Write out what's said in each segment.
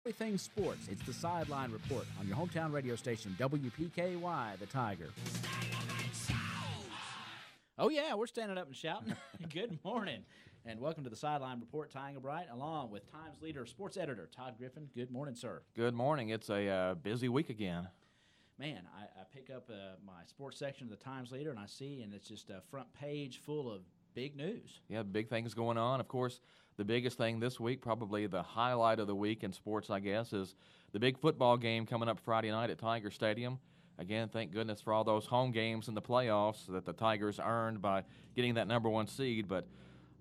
Everything sports. It's the Sideline Report on your hometown radio station, WPKY, The Tiger. Oh, yeah, we're standing up and shouting. Good morning, and welcome to the Sideline Report, Tying Bright, along with Times leader, sports editor, Todd Griffin. Good morning, sir. Good morning. It's a busy week again. Man, I pick up my sports section of the Times Leader, and I see, and it's just a front page full of big news. Yeah, big things going on. Of course, the biggest thing this week, probably the highlight of the week in sports, I guess, is the big football game coming up Friday night at Tiger Stadium. Again, thank goodness for all those home games in the playoffs that the Tigers earned by getting that number one seed. But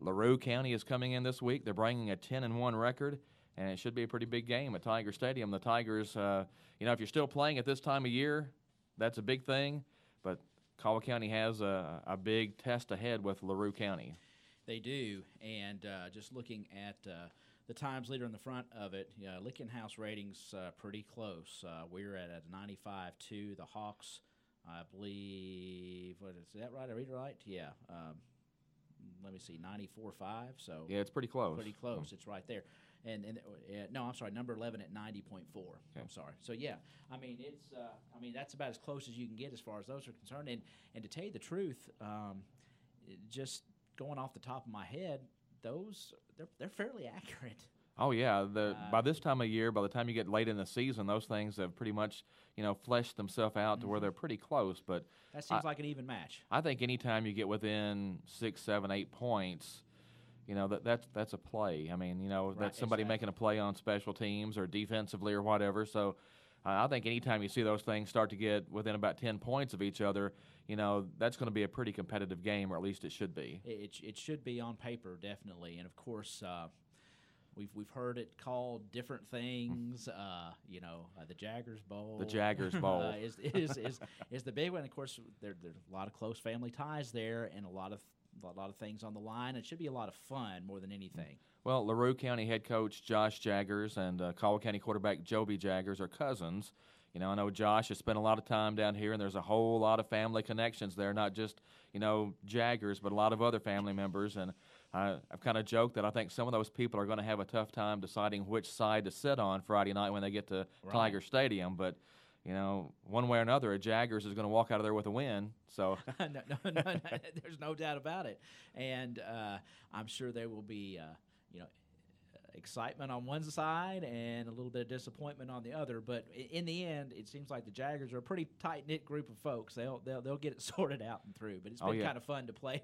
LaRue County is coming in this week. They're bringing a 10-1 record, and it should be a pretty big game at Tiger Stadium. The Tigers, if you're still playing at this time of year, that's a big thing. But Caldwell County has a big test ahead with LaRue County. They do, and just looking at the Times leader in the front of it, Licking House ratings pretty close. We're at a 95.2. The Hawks, I believe, is that right? I read it right? Yeah. Let me see, 94.5. So yeah, it's pretty close. Pretty close. It's right there. And no, I'm sorry, number 11 at 90.4. Okay. I'm sorry. So yeah, I mean that's about as close as you can get as far as those are concerned. And to tell you the truth, just going off the top of my head, they're fairly accurate. Oh yeah, by this time of year, by the time you get late in the season, those things have pretty much fleshed themselves out to where they're pretty close. But that seems like an even match. I think anytime you get within 6, 7, 8 points, that's a play. I mean, that's somebody making a play on special teams or defensively or whatever. So I think anytime you see those things start to get within about 10 points of each other, that's going to be a pretty competitive game, or at least it should be. It should be on paper, definitely. And of course, we've heard it called different things. The Jaggers Bowl. The Jaggers Bowl is the big one. Of course, there's a lot of close family ties there, and a lot of things on the line. It should be a lot of fun more than anything. Well, LaRue County head coach Josh Jaggers and Caldwell County quarterback Joby Jaggers are cousins. I know Josh has spent a lot of time down here, and there's a whole lot of family connections there, not just, Jaggers, but a lot of other family members. And I've kind of joked that I think some of those people are going to have a tough time deciding which side to sit on Friday night when they get to Tiger Stadium. But one way or another, a Jaggers is going to walk out of there with a win. So no, there's no doubt about it. And I'm sure there will be, excitement on one side and a little bit of disappointment on the other. But in the end, it seems like the Jaggers are a pretty tight-knit group of folks. They'll get it sorted out and through. But it's been kind of fun to play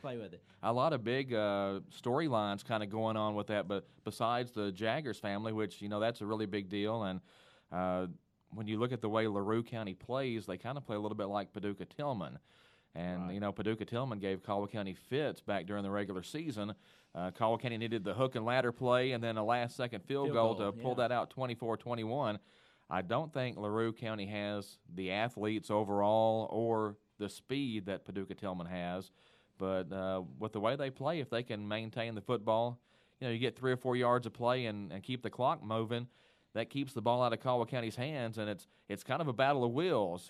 with it. A lot of big storylines kind of going on with that. But besides the Jaggers family, which that's a really big deal, and when you look at the way LaRue County plays, they kind of play a little bit like Paducah-Tillman. And, Paducah-Tillman gave Caldwell County fits back during the regular season. Caldwell County needed the hook and ladder play and then a last-second field goal to pull that out 24-21. I don't think LaRue County has the athletes overall or the speed that Paducah-Tillman has. But with the way they play, if they can maintain the football, you get 3 or 4 yards of play and keep the clock moving, that keeps the ball out of Caldwell County's hands, and it's kind of a battle of wills.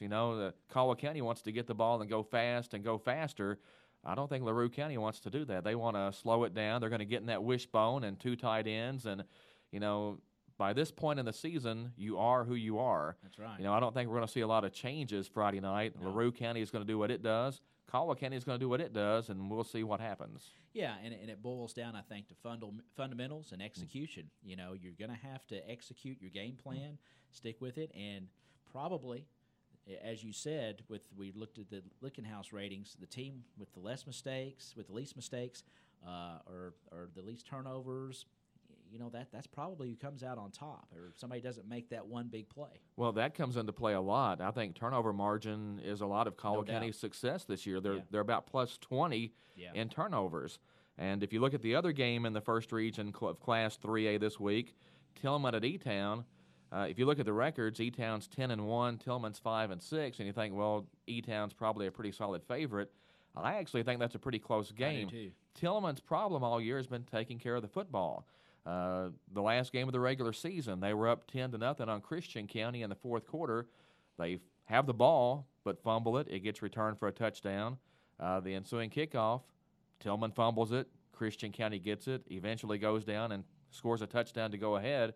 Caldwell County wants to get the ball and go fast and go faster. I don't think LaRue County wants to do that. They want to slow it down. They're going to get in that wishbone and 2 tight ends, and by this point in the season, you are who you are. That's right. I don't think we're going to see a lot of changes Friday night. No. LaRue County is going to do what it does. Caldwell County is going to do what it does, and we'll see what happens. Yeah, and it boils down, I think, to fundamentals and execution. You're going to have to execute your game plan, stick with it, and probably, as you said, we looked at the Licking House ratings, the team with the least mistakes, or the least turnovers, that's probably who comes out on top, or somebody doesn't make that one big play. Well, that comes into play a lot. I think turnover margin is a lot of Caldwell County's success this year. They're about plus 20 in turnovers. And if you look at the other game in the first region of Class 3A this week, Tillman at E-Town, if you look at the records, E-Town's 10-1, Tillman's 5-6, and you think, well, E-Town's probably a pretty solid favorite. I actually think that's a pretty close game. I do too. Tillman's problem all year has been taking care of the football. The last game of the regular season, they were up 10-0 on Christian County in the fourth quarter. They have the ball, but fumble it. It gets returned for a touchdown. The ensuing kickoff, Tillman fumbles it. Christian County gets it, eventually goes down and scores a touchdown to go ahead.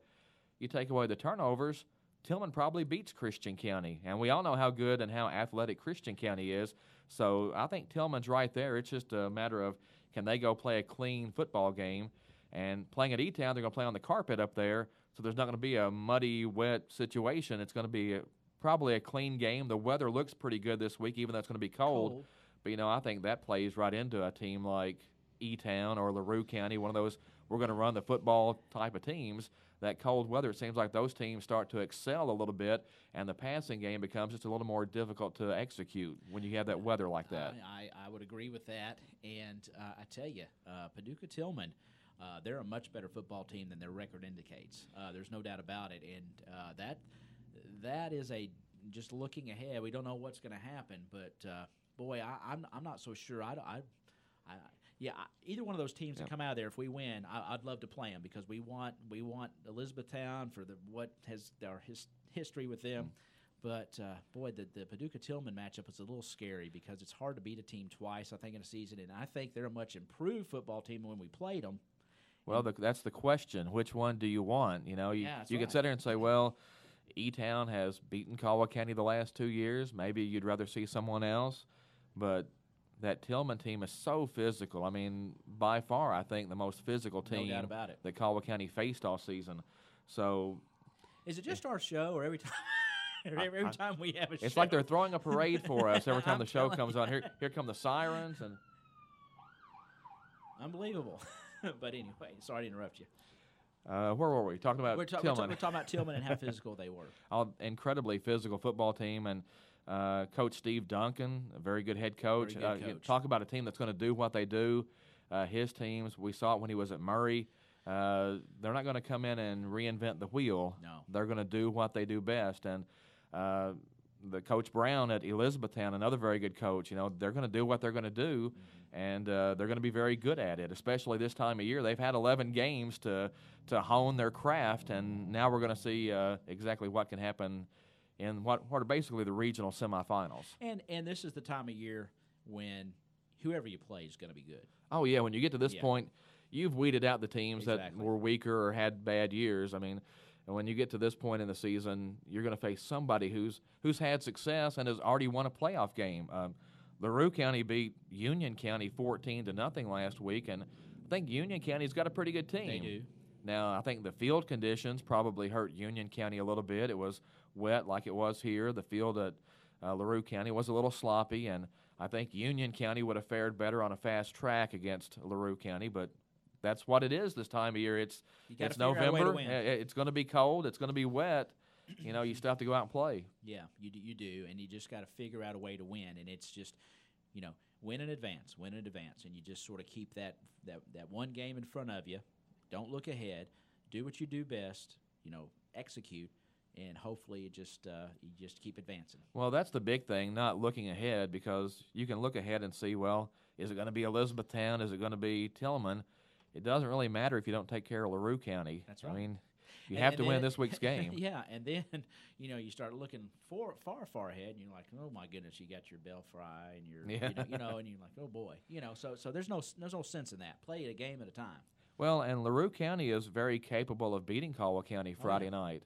you take away the turnovers, Tillman probably beats Christian County. And we all know how good and how athletic Christian County is. So I think Tillman's right there. It's just a matter of, can they go play a clean football game? And playing at E-Town, they're going to play on the carpet up there, so there's not going to be a muddy, wet situation. It's going to be probably a clean game. The weather looks pretty good this week, even though it's going to be cold. But, you know, I think that plays right into a team like E-Town or LaRue County, one of those we're going to run the football type of teams. That cold weather, it seems like those teams start to excel a little bit, and the passing game becomes just a little more difficult to execute when you have that weather like that. I would agree with that. And I tell you, Paducah Tillman, they're a much better football team than their record indicates. There's no doubt about it. And that is just looking ahead. We don't know what's going to happen, but boy, I'm not so sure. Either one of those teams that come out of there, if we win, I'd love to play them, because we want Elizabethtown for what has our history with them. But boy, the Paducah Tillman matchup is a little scary, because it's hard to beat a team twice, I think, in a season, and I think they're a much improved football team when we played them. Well, that's the question. Which one do you want? You know, you can sit there and say, well, E-Town has beaten Caldwell County the last 2 years. Maybe you'd rather see someone else, but that Tillman team is so physical. I mean, by far, I think the most physical team that Caldwell County faced all season. So, is it just our show, or every time? Every time we have a show? It's like they're throwing a parade for us every time the show comes on. Here come the sirens. And unbelievable. But anyway, sorry to interrupt you. Where were we? Talking about Tillman. We're talking about Tillman and how physical they were. Incredibly physical football team. And Coach Steve Duncan, a very good head coach. Very good coach. Talk about a team that's going to do what they do. His teams, we saw it when he was at Murray. They're not going to come in and reinvent the wheel. No. They're going to do what they do best. And the Coach Brown at Elizabethtown, another very good coach, you know, they're going to do what they're going to do, and they're going to be very good at it, especially this time of year. They've had 11 games to hone their craft, and now we're going to see exactly what can happen in what are basically the regional semifinals. And this is the time of year when whoever you play is going to be good. Oh, yeah, when you get to this point, you've weeded out the teams that were weaker or had bad years. I mean, and when you get to this point in the season, you're going to face somebody who's had success and has already won a playoff game. LaRue County beat Union County 14-0 last week, and I think Union County's got a pretty good team. They do. Now, I think the field conditions probably hurt Union County a little bit. It was wet like it was here. The field at LaRue County was a little sloppy, and I think Union County would have fared better on a fast track against LaRue County, but that's what it is this time of year. It's November. It's going to be cold. It's going to be wet. You know, you still have to go out and play. Yeah, you do, and you just got to figure out a way to win. And it's just, you know, win in advance, and you just sort of keep that one game in front of you. Don't look ahead. Do what you do best. You know, execute, and hopefully you just keep advancing. Well, that's the big thing, not looking ahead, because you can look ahead and see, well, is it going to be Elizabethtown? Is it going to be Tillman? It doesn't really matter if you don't take care of LaRue County. That's right. I mean, you have to win this week's game. Yeah, and then, you know, you start looking far ahead, and you're like, oh my goodness, you got your Belfry and your, you know, and you're like, oh boy, you know. So there's no sense in that. Play a game at a time. Well, and LaRue County is very capable of beating Caldwell County Friday night.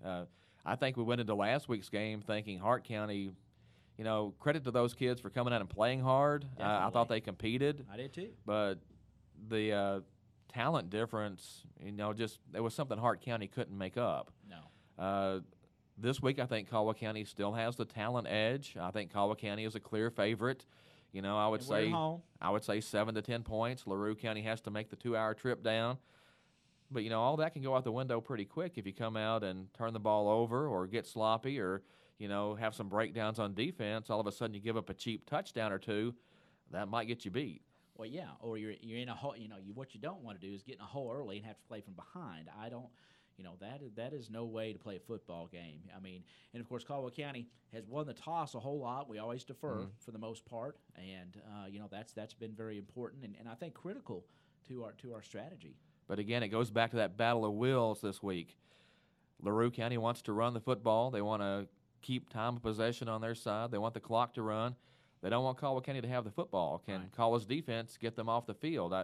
I think we went into last week's game thinking Hart County. You know, credit to those kids for coming out and playing hard. I thought they competed. I did too. But the talent difference, you know, just there was something Hart County couldn't make up. No. This week, I think Caldwell County still has the talent edge. I think Caldwell County is a clear favorite. You know, I would say 7 to 10 points. LaRue County has to make the 2-hour trip down. But, you know, all that can go out the window pretty quick if you come out and turn the ball over or get sloppy or, you know, have some breakdowns on defense. All of a sudden you give up a cheap touchdown or two. That might get you beat. Well, yeah, or you're in a hole. You know, what you don't want to do is get in a hole early and have to play from behind. I don't. You know, that is no way to play a football game. I mean, and of course, Caldwell County has won the toss a whole lot. We always defer for the most part, and you know, that's been very important and I think critical to our strategy. But again, it goes back to that battle of wills this week. LaRue County wants to run the football. They want to keep time of possession on their side. They want the clock to run. They don't want Caldwell County to have the football. Can Caldwell's defense get them off the field?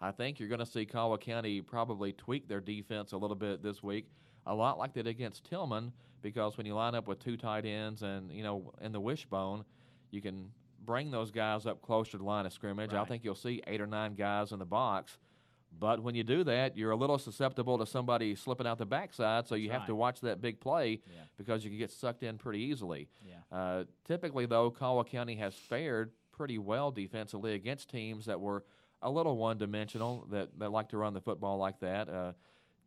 I think you're going to see Caldwell County probably tweak their defense a little bit this week. a lot like they did against Tillman, because when you line up with two tight ends and, in the wishbone, you can bring those guys up closer to the line of scrimmage. Right. I think you'll see 8 or 9 guys in the box. But when you do that, you're a little susceptible to somebody slipping out the backside, so you have to watch that big play because you can get sucked in pretty easily. Typically, though, Caldwell County has fared pretty well defensively against teams that were a little one-dimensional, that like to run the football like that.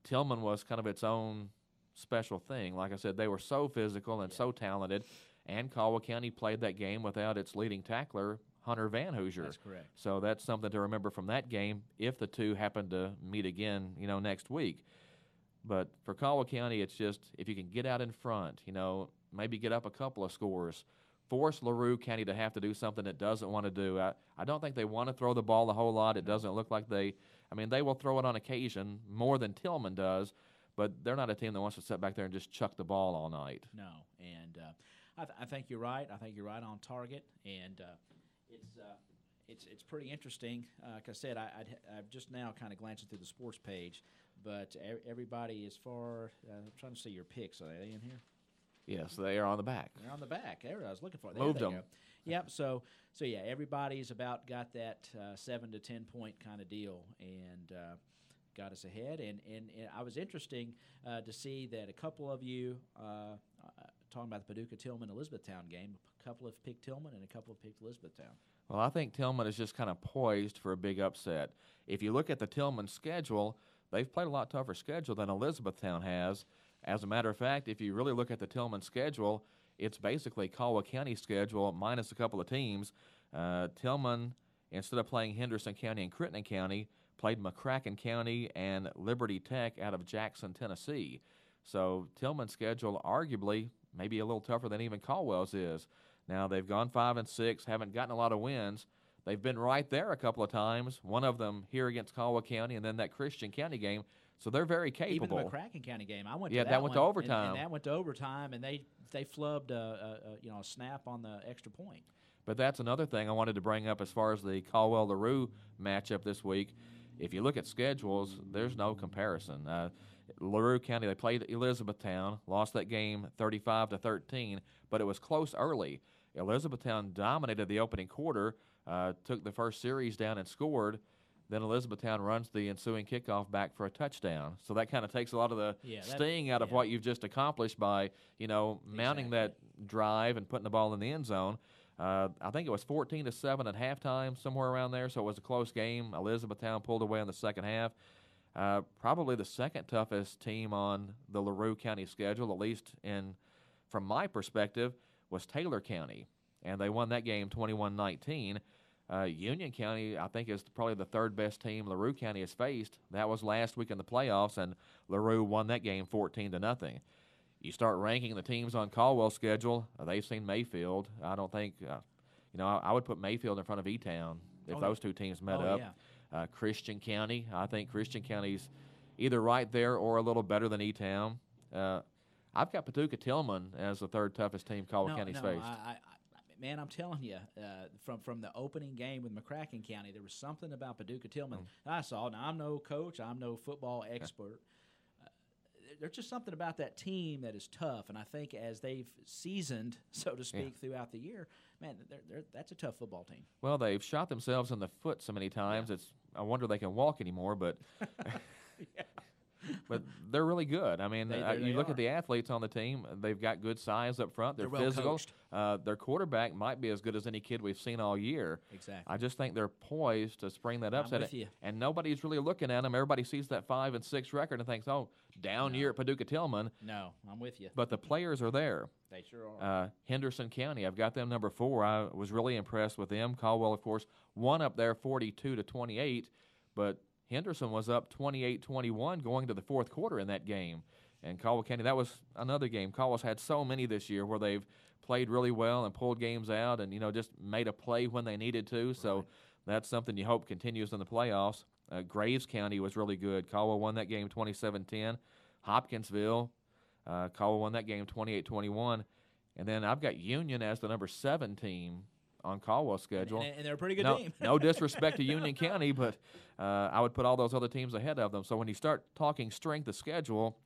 Tillman was kind of its own special thing. Like I said, they were so physical and so talented, and Caldwell County played that game without its leading tackler, Hunter Van Hoosier. That's correct. So that's something to remember from that game if the two happen to meet again, next week. But for Caldwell County, it's just if you can get out in front, maybe get up a couple of scores, force LaRue County to have to do something it doesn't want to do. I don't think they want to throw the ball a whole lot. It doesn't look like they will throw it on occasion more than Tillman does, but they're not a team that wants to sit back there and just chuck the ball all night. No, and I think you're right. I think you're right on target, and it's pretty interesting. Like I said, I've just now kind of glancing through the sports page, but everybody as far I'm trying to see your picks. Are they in here? Yes, they are on the back. They're on the back. There, I was looking for. Moved them. Yep. So yeah, everybody's about got that 7 to 10 point kind of deal, and got us ahead. And I was interesting to see that a couple of you talking about the Paducah Tillman Elizabethtown game. A couple have picked Tillman, and a couple have picked Elizabethtown. Well, I think Tillman is just kind of poised for a big upset. If you look at the Tillman schedule, they've played a lot tougher schedule than Elizabethtown has. As a matter of fact, if you really look at the Tillman schedule, it's basically Caldwell County's schedule minus a couple of teams. Tillman, instead of playing Henderson County and Crittenden County, played McCracken County and Liberty Tech out of Jackson, Tennessee. So Tillman's schedule arguably maybe a little tougher than even Caldwell's is. Now, they've gone 5-6, haven't gotten a lot of wins. They've been right there a couple of times, one of them here against Caldwell County and then that Christian County game. So they're very capable. Even the McCracken County game, I went to that went to overtime. And that went to overtime, and they flubbed a snap on the extra point. But that's another thing I wanted to bring up as far as the Caldwell-LaRue matchup this week. If you look at schedules, there's no comparison. LaRue County, they played Elizabethtown, lost that game 35-13, but it was close early. Elizabethtown dominated the opening quarter, took the first series down and scored. Then Elizabethtown runs the ensuing kickoff back for a touchdown. So that kind of takes a lot of the sting out of what you've just accomplished by, mounting that drive and putting the ball in the end zone. I think it was 14-7 at halftime, somewhere around there, so it was a close game. Elizabethtown pulled away in the second half. Probably the second toughest team on the LaRue County schedule, at least from my perspective, was Taylor County, and they won that game 21-19. Union County, I think, is probably the third best team LaRue County has faced. That was last week in the playoffs, and LaRue won that game 14-0. You start ranking the teams on Caldwell's schedule, they've seen Mayfield. I don't think, I would put Mayfield in front of E-Town if those two teams met up. Yeah. Christian County, I think Christian County's either right there or a little better than E-Town. I've got Paducah Tillman as the third toughest team Caldwell County's faced. Man, I'm telling you, from the opening game with McCracken County, there was something about Paducah Tillman I saw. Now, I'm no coach. I'm no football expert. There's just something about that team that is tough, and I think as they've seasoned, so to speak, throughout the year, man, that's a tough football team. Well, they've shot themselves in the foot so many times. I wonder they can walk anymore, but but they're really good. I mean, you look at the athletes on the team, they've got good size up front. They're well physical. Coached. Their quarterback might be as good as any kid we've seen all year. Exactly. I just think they're poised to spring that upset. I'm with you. And nobody's really looking at them. Everybody sees that 5-6 record and thinks, down year at Paducah Tillman. No, I'm with you. But the players are there. They sure are. Henderson County, I've got them number 4. I was really impressed with them. Caldwell, of course, won up there 42-28, but Henderson was up 28-21 going to the fourth quarter in that game. And Caldwell County, that was another game. Caldwell's had so many this year where they've played really well and pulled games out and, just made a play when they needed to. Right. So that's something you hope continues in the playoffs. Graves County was really good. Caldwell won that game 27-10. Hopkinsville, Caldwell won that game 28-21. And then I've got Union as the number 7 team on Caldwell's schedule. And they're a pretty good team. No disrespect to Union County, but I would put all those other teams ahead of them. So when you start talking strength of schedule,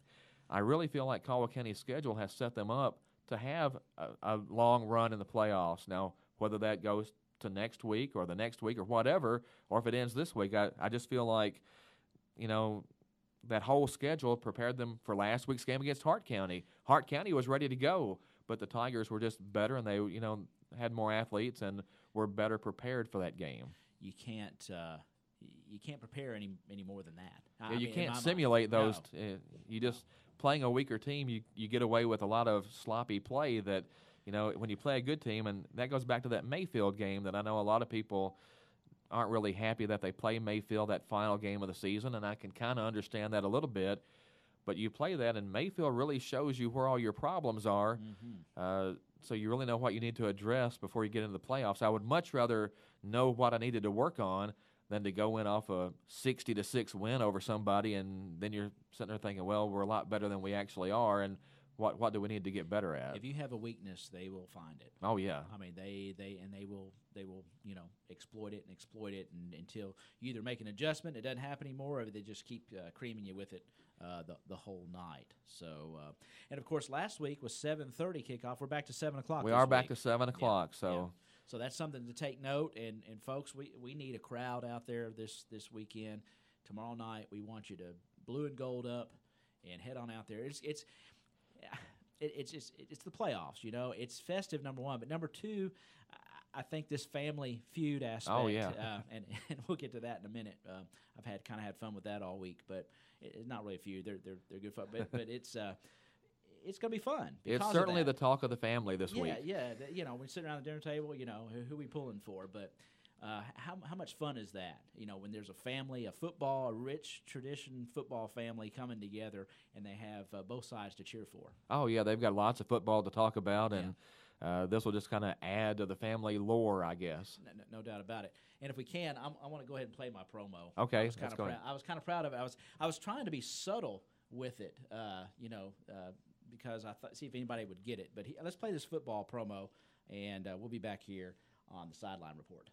I really feel like Caldwell County's schedule has set them up to have a long run in the playoffs. Now, whether that goes to next week or the next week or whatever, or if it ends this week, I just feel like, that whole schedule prepared them for last week's game against Hart County. Hart County was ready to go, but the Tigers were just better, and they, had more athletes and were better prepared for that game. You can't prepare any more than that. You can't simulate those. No. You just playing a weaker team, you get away with a lot of sloppy play that, when you play a good team, and that goes back to that Mayfield game that I know a lot of people aren't really happy that they play Mayfield that final game of the season, and I can kind of understand that a little bit. But you play that, and Mayfield really shows you where all your problems are, so you really know what you need to address before you get into the playoffs. I would much rather know what I needed to work on than to go in off a 60-6 win over somebody, and then you're sitting there thinking, well, we're a lot better than we actually are, and what do we need to get better at? If you have a weakness, they will find it. Oh yeah. I mean, they will exploit it and until you either make an adjustment, it doesn't happen anymore, or they just keep creaming you with it the whole night. So, and of course, last week was 7:30 kickoff. We're back to 7 o'clock. We are back to 7 o'clock. Yeah. So. Yeah. So that's something to take note, and folks, we need a crowd out there this weekend. Tomorrow night, we want you to blue and gold up and head on out there. It's the playoffs, It's festive, number one, but number two, I think this family feud aspect. Oh yeah, and we'll get to that in a minute. I've had fun with that all week, but it's not really a feud. They're good fun, but it's going to be fun. It's certainly the talk of the family this week. Yeah. We sit around the dinner table, who we pulling for. But how much fun is that? When there's a family, a rich tradition football family coming together, and they have both sides to cheer for. Oh, yeah, they've got lots of football to talk about, and this will just kind of add to the family lore, I guess. No doubt about it. And if we can, I want to go ahead and play my promo. Okay, I was kind of proud of it. I was trying to be subtle with it, because I thought see if anybody would get it. But let's play this football promo, and we'll be back here on the Sideline Report.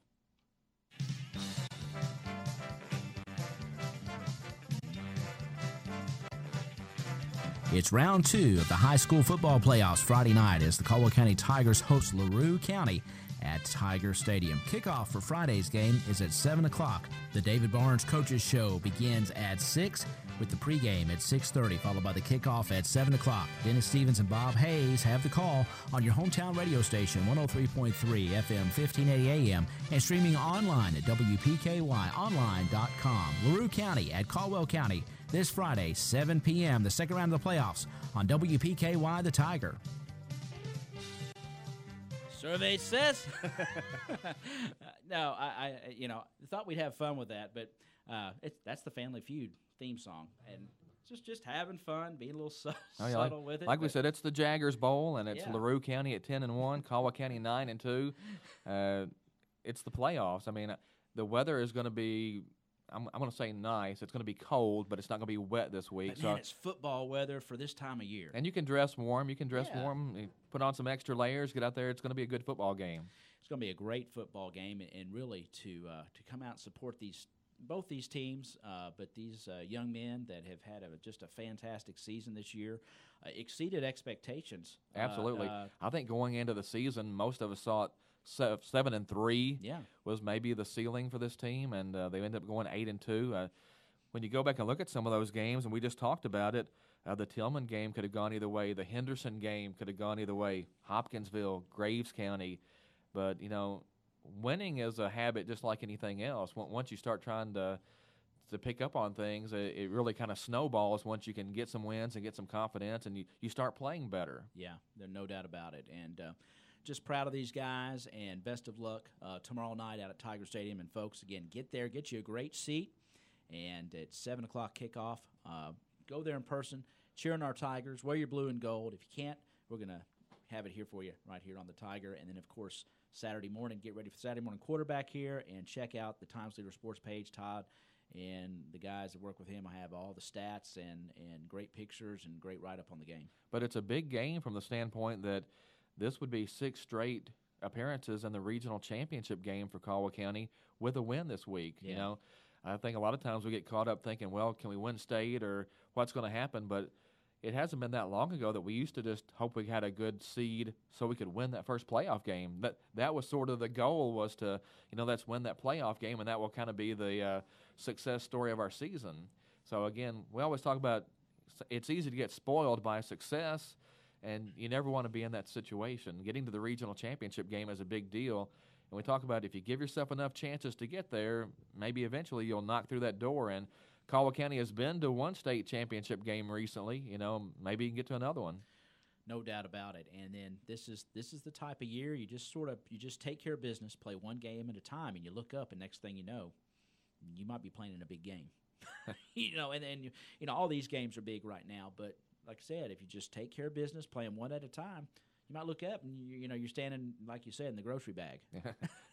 It's round 2 of the high school football playoffs Friday night as the Caldwell County Tigers host LaRue County at Tiger Stadium. Kickoff for Friday's game is at 7 o'clock. The David Barnes Coaches Show begins at 6 with the pregame at 6:30, followed by the kickoff at 7 o'clock. Dennis Stevens and Bob Hayes have the call on your hometown radio station, 103.3 FM, 1580 AM, and streaming online at WPKYonline.com. LaRue County at Caldwell County this Friday, 7 p.m., the second round of the playoffs on WPKY The Tiger. Survey says. No, I thought we'd have fun with that, but that's the Family Feud theme song, and just having fun, being a little subtle with it. Like we said, it's the Jaggers Bowl, and it's LaRue County at 10-1, Caldwell County 9-2. It's the playoffs. I mean, the weather is going to be. I'm going to say nice. It's going to be cold, but it's not going to be wet this week. But man, it's football weather for this time of year. And you can dress warm. You put on some extra layers, get out there. It's going to be a good football game. It's going to be a great football game, and really to come out and support both these teams, but these young men that have had just a fantastic season this year, exceeded expectations. Absolutely. I think going into the season, most of us thought 7-3 was maybe the ceiling for this team, and they ended up going 8-2. When you go back and look at some of those games, and we just talked about it, the Tillman game could have gone either way. The Henderson game could have gone either way. Hopkinsville, Graves County. But, winning is a habit just like anything else. Once you start trying to pick up on things, it really kind of snowballs once you can get some wins and get some confidence, and you start playing better. Yeah, there's no doubt about it. And just proud of these guys, and best of luck tomorrow night out at Tiger Stadium. And, folks, again, get there, get you a great seat, and it's 7 o'clock kickoff. Go there in person, cheer on our Tigers, wear your blue and gold. If you can't, we're going to have it here for you right here on the Tiger. And then, of course, Saturday morning, get ready for Saturday morning quarterback here, and check out the Times Leader Sports page. Todd and the guys that work with him, I have all the stats and great pictures and great write-up on the game. But it's a big game from the standpoint that this would be 6 straight appearances in the regional championship game for Caldwell County with a win this week. Yeah. I think a lot of times we get caught up thinking, well, can we win state or what's going to happen? But it hasn't been that long ago that we used to just hope we had a good seed so we could win that first playoff game. That was sort of the goal, was to, let's win that playoff game, and that will kind of be the success story of our season. So, again, we always talk about it's easy to get spoiled by success, and you never want to be in that situation. Getting to the regional championship game is a big deal. And we talk about if you give yourself enough chances to get there, maybe eventually you'll knock through that door. And Caldwell County has been to one state championship game recently. Maybe you can get to another one. No doubt about it. And then this is the type of year you just take care of business, play one game at a time, and you look up, and next thing you know, you might be playing in a big game. And all these games are big right now. But like I said, if you just take care of business, play them one at a time, you might look up and you're standing, like you said, in the grocery bag.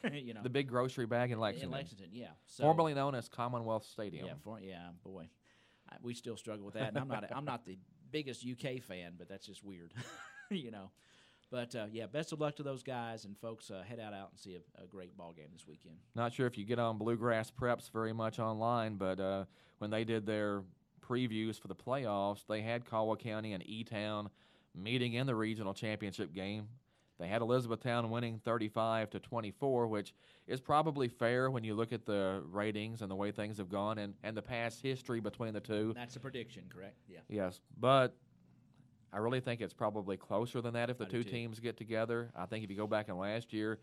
The big grocery bag in Lexington. In Lexington, yeah. So, formerly known as Commonwealth Stadium. Boy, we still struggle with that. And I'm not the biggest UK fan, but that's just weird, But best of luck to those guys, and folks, head out and see a great ball game this weekend. Not sure if you get on Bluegrass Preps very much online, but when they did their previews for the playoffs, they had Caldwell County and E-Town meeting in the regional championship game. They had Elizabethtown winning 35-24, which is probably fair when you look at the ratings and the way things have gone and the past history between the two. That's a prediction, correct? Yeah. Yes, but I really think it's probably closer than that if the two teams get together. I think if you go back in last year,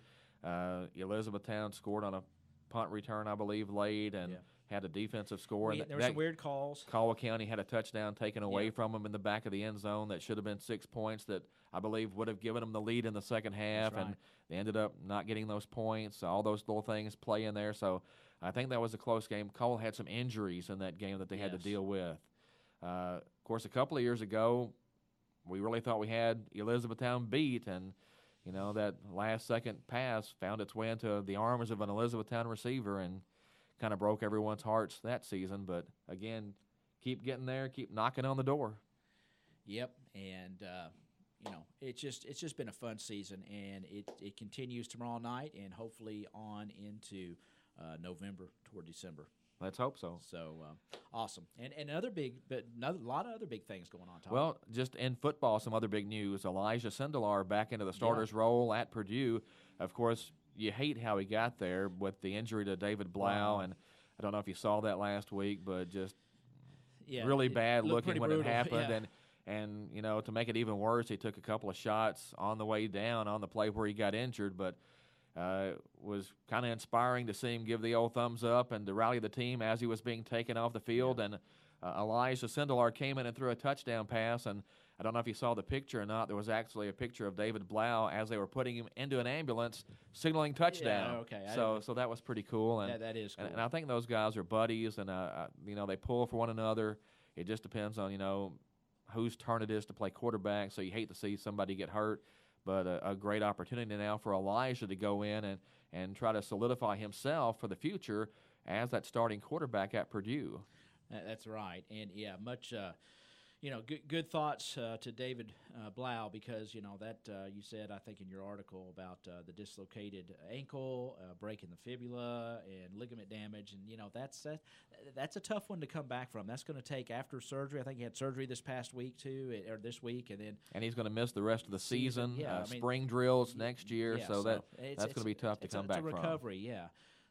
Elizabethtown scored on a punt return, I believe, late, and had a defensive score. There were some weird calls. Caldwell County had a touchdown taken away from them in the back of the end zone that should have been 6 points that I believe would have given them the lead in the second half, and they ended up not getting those points. All those little things play in there. So I think that was a close game. Caldwell had some injuries in that game that they had to deal with. Of course, a couple of years ago, we really thought we had Elizabethtown beat, and that last-second pass found its way into the arms of an Elizabethtown receiver and kind of broke everyone's hearts that season. But, again, keep getting there, keep knocking on the door. Yep, and, it's just been a fun season, and it continues tomorrow night and hopefully on into November toward December. Let's hope so. So, awesome. And a lot of other big things going on, Tom. Well, just in football, some other big news. Elijah Sindelar back into the starter's role at Purdue. Of course, you hate how he got there with the injury to David Blau, and I don't know if you saw that last week, but just really bad looking when it happened. And to make it even worse, he took a couple of shots on the way down on the play where he got injured, but was kind of inspiring to see him give the old thumbs up and to rally the team as he was being taken off the field. And Elijah Sindelar came in and threw a touchdown pass, and I don't know if you saw the picture or not. There was actually a picture of David Blau as they were putting him into an ambulance, signaling touchdown. Yeah, okay. So that was pretty cool. And that is cool. And I think those guys are buddies, and they pull for one another. It just depends on whose turn it is to play quarterback. So you hate to see somebody get hurt. But a great opportunity now for Elijah to go in and try to solidify himself for the future as that starting quarterback at Purdue. That's right. And, much good thoughts to David Blau, because, that you said, I think, in your article about the dislocated ankle, breaking the fibula, and ligament damage. And, that's a tough one to come back from. That's going to take after surgery. I think he had surgery this past week, too, or this week. And he's going to miss the rest of the season. Spring drills next year. So that's going to be tough to come back from. It's a recovery,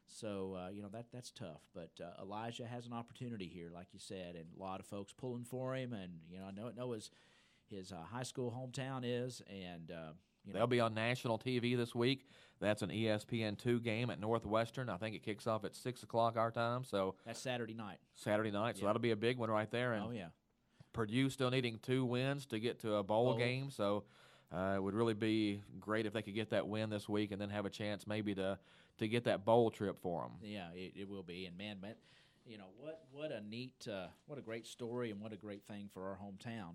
So, that's tough. But Elijah has an opportunity here, like you said, and a lot of folks pulling for him. And, I know his high school hometown is. And, they'll be on national TV this week. That's an ESPN2 game at Northwestern. I think it kicks off at 6 o'clock our time. So that's Saturday night. So that'll be a big one right there. And Purdue still needing 2 wins to get to a bowl game. So it would really be great if they could get that win this week and then have a chance maybe to get that bowl trip for them. Yeah, it will be. And, man, what a neat, what a great story and what a great thing for our hometown,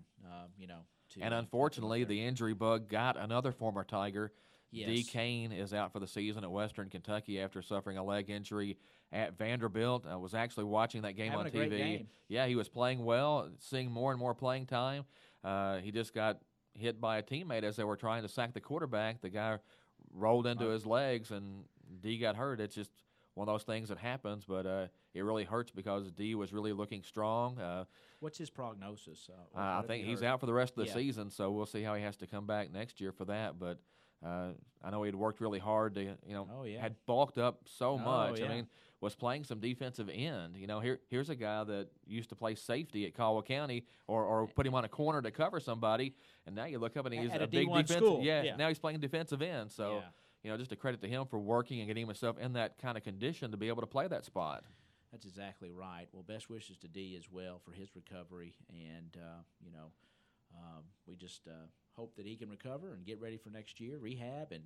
And unfortunately, the injury bug got another former Tiger. Yes. D. Kane is out for the season at Western Kentucky after suffering a leg injury at Vanderbilt. I was actually watching that game on TV. Great game. Yeah, he was playing well, seeing more and more playing time. He just got hit by a teammate as they were trying to sack the quarterback. The guy rolled into his legs, and D got hurt. It's just one of those things that happens, but it really hurts because D was really looking strong. What's his prognosis? I what think have you he's heard? out for the rest of the Yeah. season, so we'll see how he has to come back next year for that. But I know he had worked really hard to, Oh, yeah. had bulked up so Oh, much. yeah. I mean, was playing some defensive end. Here's a guy that used to play safety at Caldwell County, or put him on a corner to cover somebody, and now you look up and he's At a a big D1 defensive. school, Yeah, yeah. now he's playing defensive end. So. Yeah. Just a credit to him for working and getting himself in that kind of condition to be able to play that spot. That's exactly right. Well, best wishes to D as well for his recovery, and we just hope that he can recover and get ready for next year, rehab, and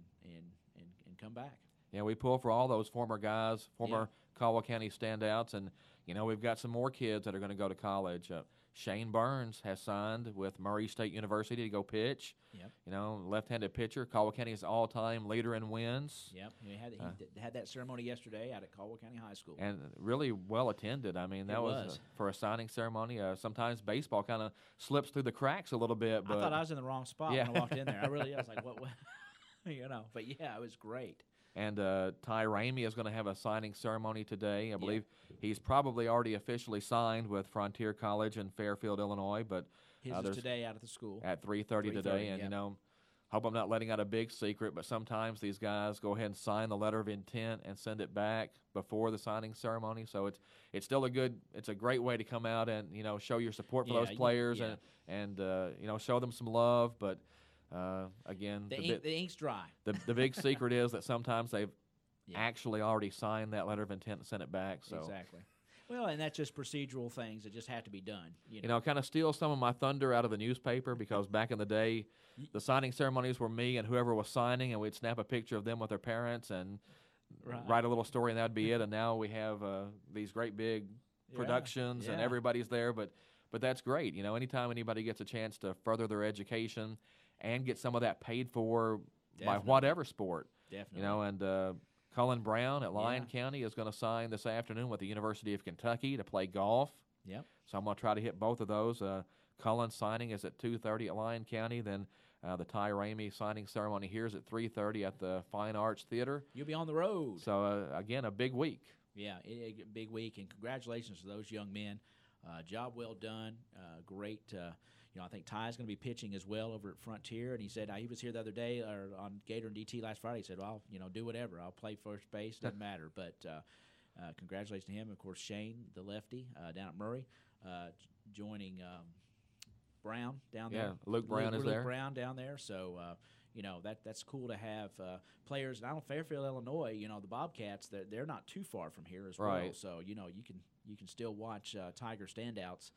come back. Yeah, we pull for all those former guys, former Caldwell County standouts, and we've got some more kids that are going to go to college. Shane Burns has signed with Murray State University to go pitch. Yep. Left-handed pitcher, Caldwell County's all-time leader in wins. Yep. He had that ceremony yesterday out at Caldwell County High School. And really well attended. I mean, that was for a signing ceremony. Sometimes baseball kind of slips through the cracks a little bit. But I thought I was in the wrong spot Yeah. when I walked in there. I really was like, what? But yeah, it was great. And Ty Ramey is going to have a signing ceremony today. I believe he's probably already officially signed with Frontier College in Fairfield, Illinois. But his is today out at the school at 3:30 today. And hope I'm not letting out a big secret, but sometimes these guys go ahead and sign the letter of intent and send it back before the signing ceremony. So it's still it's a great way to come out and show your support for those players and show them some love. But again, the ink's dry. The big secret is that sometimes they've actually already signed that letter of intent and sent it back. So exactly. Well, and that's just procedural things that just have to be done. Kind of steal some of my thunder out of the newspaper because back in the day, the signing ceremonies were me and whoever was signing, and we'd snap a picture of them with their parents and write a little story, and that'd be it. And now we have these great big productions, and everybody's there. But that's great. Anytime anybody gets a chance to further their education and get some of that paid for by whatever sport. Definitely. And Cullen Brown at Lyon County is going to sign this afternoon with the University of Kentucky to play golf. Yep. So I'm going to try to hit both of those. Cullen's signing is at 2:30 at Lyon County. Then the Ty Ramey signing ceremony here is at 3:30 at the Fine Arts Theater. You'll be on the road. So, again, a big week. Yeah, a big week, and congratulations to those young men. Job well done. Great. I think Ty's going to be pitching as well over at Frontier, and he said he was here the other day or on Gator and DT last Friday. He said, "Well, do whatever. I'll play first base. Doesn't matter." But congratulations to him. Of course, Shane, the lefty, down at Murray, joining Brown down there. Yeah, Luke Brown is there. Luke Brown down there. So, that's cool to have players. And I don't Fairfield, Illinois. The Bobcats. They're not too far from here as well. So, you can still watch Tiger standouts.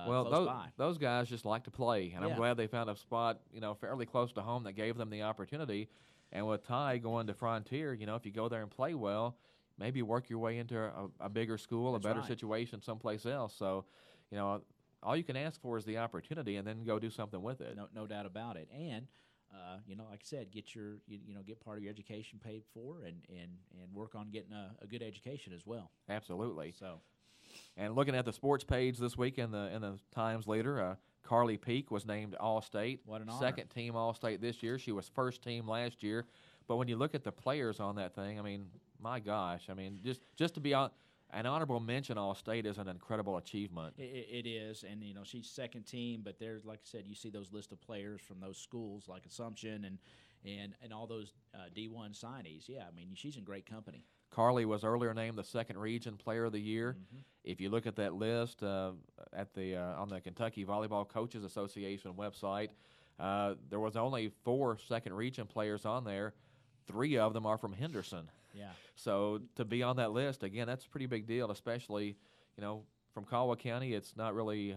Close by. Those guys just like to play, and I'm glad they found a spot, fairly close to home that gave them the opportunity. And with Ty going to Frontier, if you go there and play well, maybe work your way into a bigger school, a better situation someplace else. So, all you can ask for is the opportunity, and then go do something with it. No doubt about it. And like I said, get get part of your education paid for, and work on getting a good education as well. Absolutely. So. And looking at the sports page this week in the Times Leader, Carly Peak was named All-State. What an honor. Second team All-State this year. She was first team last year. But when you look at the players on that thing, I mean, my gosh. I mean, just to be an honorable mention All-State is an incredible achievement. It is. And, she's second team. But there's, like I said, you see those list of players from those schools like Assumption and all those D1 signees. Yeah, I mean, she's in great company. Carly was earlier named the second region player of the year. Mm-hmm. If you look at that list on the Kentucky Volleyball Coaches Association website, there was only 4 second region players on there. 3 of them are from Henderson. Yeah. So to be on that list, again, that's a pretty big deal, especially, from Caldwell County. It's not really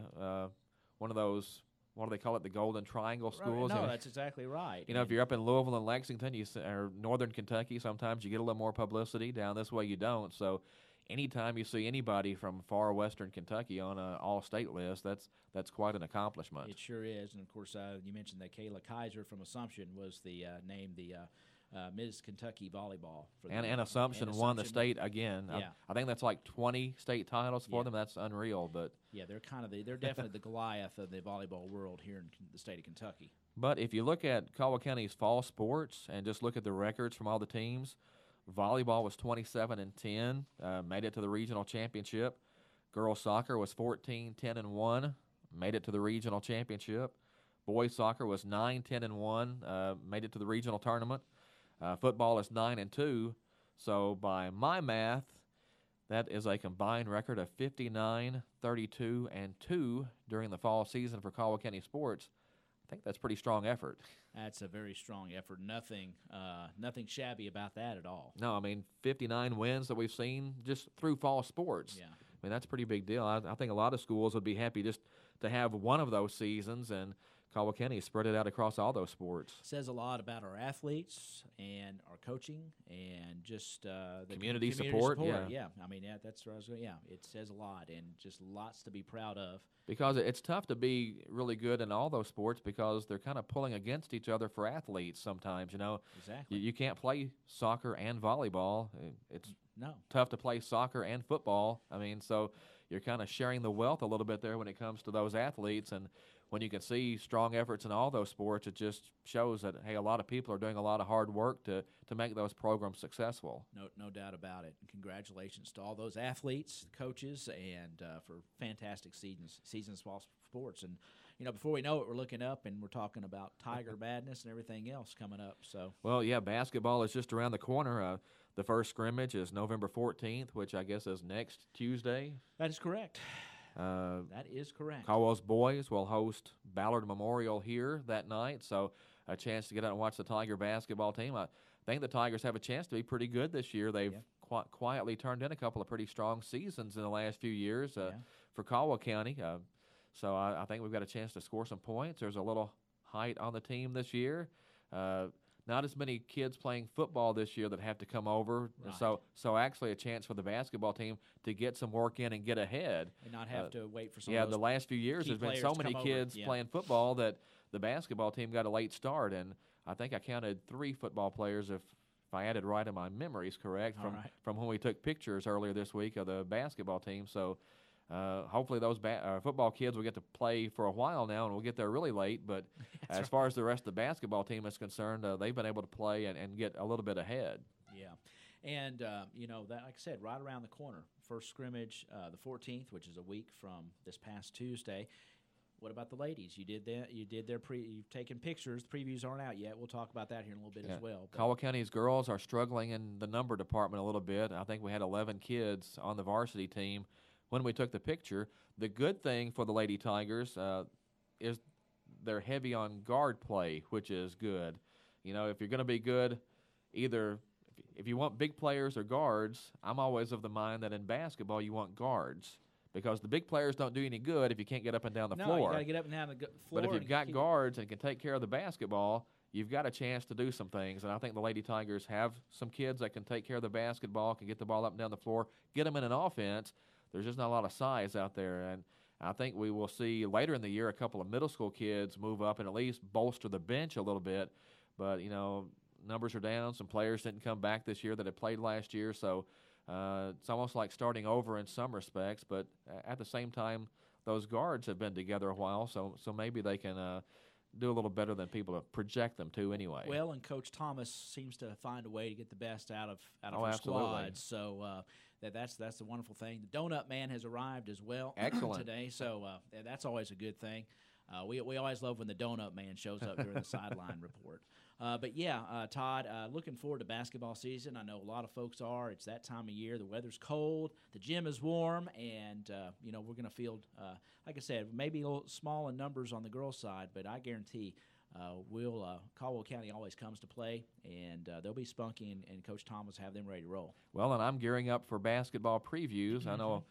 one of those, what do they call it, the Golden Triangle schools? No, that's exactly right. If you're up in Louisville and Lexington or northern Kentucky, sometimes you get a little more publicity. Down this way you don't. So anytime you see anybody from far western Kentucky on an all-state list, that's quite an accomplishment. It sure is. And, of course, you mentioned that Kayla Kaiser from Assumption was named the Ms. Kentucky Volleyball. And Assumption won the state again. Yeah. I think that's like 20 state titles for them. That's unreal. But yeah, they're they're definitely the Goliath of the volleyball world here in the state of Kentucky. But if you look at Caldwell County's fall sports and just look at the records from all the teams, Volleyball was 27-10, made it to the regional championship. Girls soccer was 14-10-1, made it to the regional championship. Boys soccer was 9-10-1, made it to the regional tournament. Football is 9-2. So by my math, that is a combined record of 59, 32, and 2 during the fall season for Caldwell County sports. I think that's pretty strong effort. That's a very strong effort. Nothing shabby about that at all. No, I mean, 59 wins that we've seen just through fall sports. Yeah. I mean, that's a pretty big deal. I think a lot of schools would be happy just to have one of those seasons, and Caldwell County spread it out across all those sports. Says a lot about our athletes and our coaching and just the community support. Yeah. I mean, that's what I was going. Yeah, it says a lot and just lots to be proud of. Because it's tough to be really good in all those sports because they're kind of pulling against each other for athletes sometimes. Exactly. You can't play soccer and volleyball. It's No. tough to play soccer and football. I mean, so you're kind of sharing the wealth a little bit there when it comes to those athletes. And when you can see strong efforts in all those sports, it just shows that, hey, a lot of people are doing a lot of hard work to make those programs successful. No doubt about it. And congratulations to all those athletes, coaches, and for fantastic seasons in sports. And, before we know it, we're looking up and we're talking about Tiger Madness and everything else coming up. So, well, yeah, basketball is just around the corner. The first scrimmage is November 14th, which I guess is next Tuesday. That is correct. That is correct. Caldwell's boys will host Ballard Memorial here that night, so a chance to get out and watch the Tiger basketball team. I think the Tigers have a chance to be pretty good this year. They've quietly turned in a couple of pretty strong seasons in the last few years for Caldwell County. So I think we've got a chance to score some points. There's a little height on the team this year. Not as many kids playing football this year that have to come over. Right. So actually a chance for the basketball team to get some work in and get ahead. And not have to wait for some Yeah, of those the last few years there's been so many kids playing football that the basketball team got a late start. And I think I counted 3 football players, if I added right and my memory's correct, from when we took pictures earlier this week of the basketball team. So hopefully those football kids will get to play for a while now, and we'll get there really late. But as far as the rest of the basketball team is concerned, they've been able to play and get a little bit ahead. Yeah. And, that, like I said, right around the corner. First scrimmage, the 14th, which is a week from this past Tuesday. What about the ladies? You did that. You did you've taken pictures. The previews aren't out yet. We'll talk about that here in a little bit as well. Caldwell County's girls are struggling in the number department a little bit. I think we had 11 kids on the varsity team when we took the picture. The good thing for the Lady Tigers is they're heavy on guard play, which is good. If you're going to be good, either if you want big players or guards, I'm always of the mind that in basketball you want guards because the big players don't do any good if you can't get up and down the floor. No, you got to get up and down the floor. But if you've got guards and can take care of the basketball, you've got a chance to do some things. And I think the Lady Tigers have some kids that can take care of the basketball, can get the ball up and down the floor, get them in an offense. There's just not a lot of size out there. And I think we will see later in the year a couple of middle school kids move up and at least bolster the bench a little bit. But, numbers are down. Some players didn't come back this year that had played last year. So it's almost like starting over in some respects. But at the same time, those guards have been together a while. So maybe they can do a little better than people project them to anyway. Well, and Coach Thomas seems to find a way to get the best out of her absolutely. squad. So that's the wonderful thing. The Donut Man has arrived as well today, so that's always a good thing. We always love when the Donut Man shows up during the sideline report. But Todd, looking forward to basketball season. I know a lot of folks are. It's that time of year. The weather's cold. The gym is warm, and we're going to field, like I said, maybe a little small in numbers on the girls' side, but I guarantee Caldwell County always comes to play, and they'll be spunky, and Coach Thomas have them ready to roll. Well, and I'm gearing up for basketball previews. I know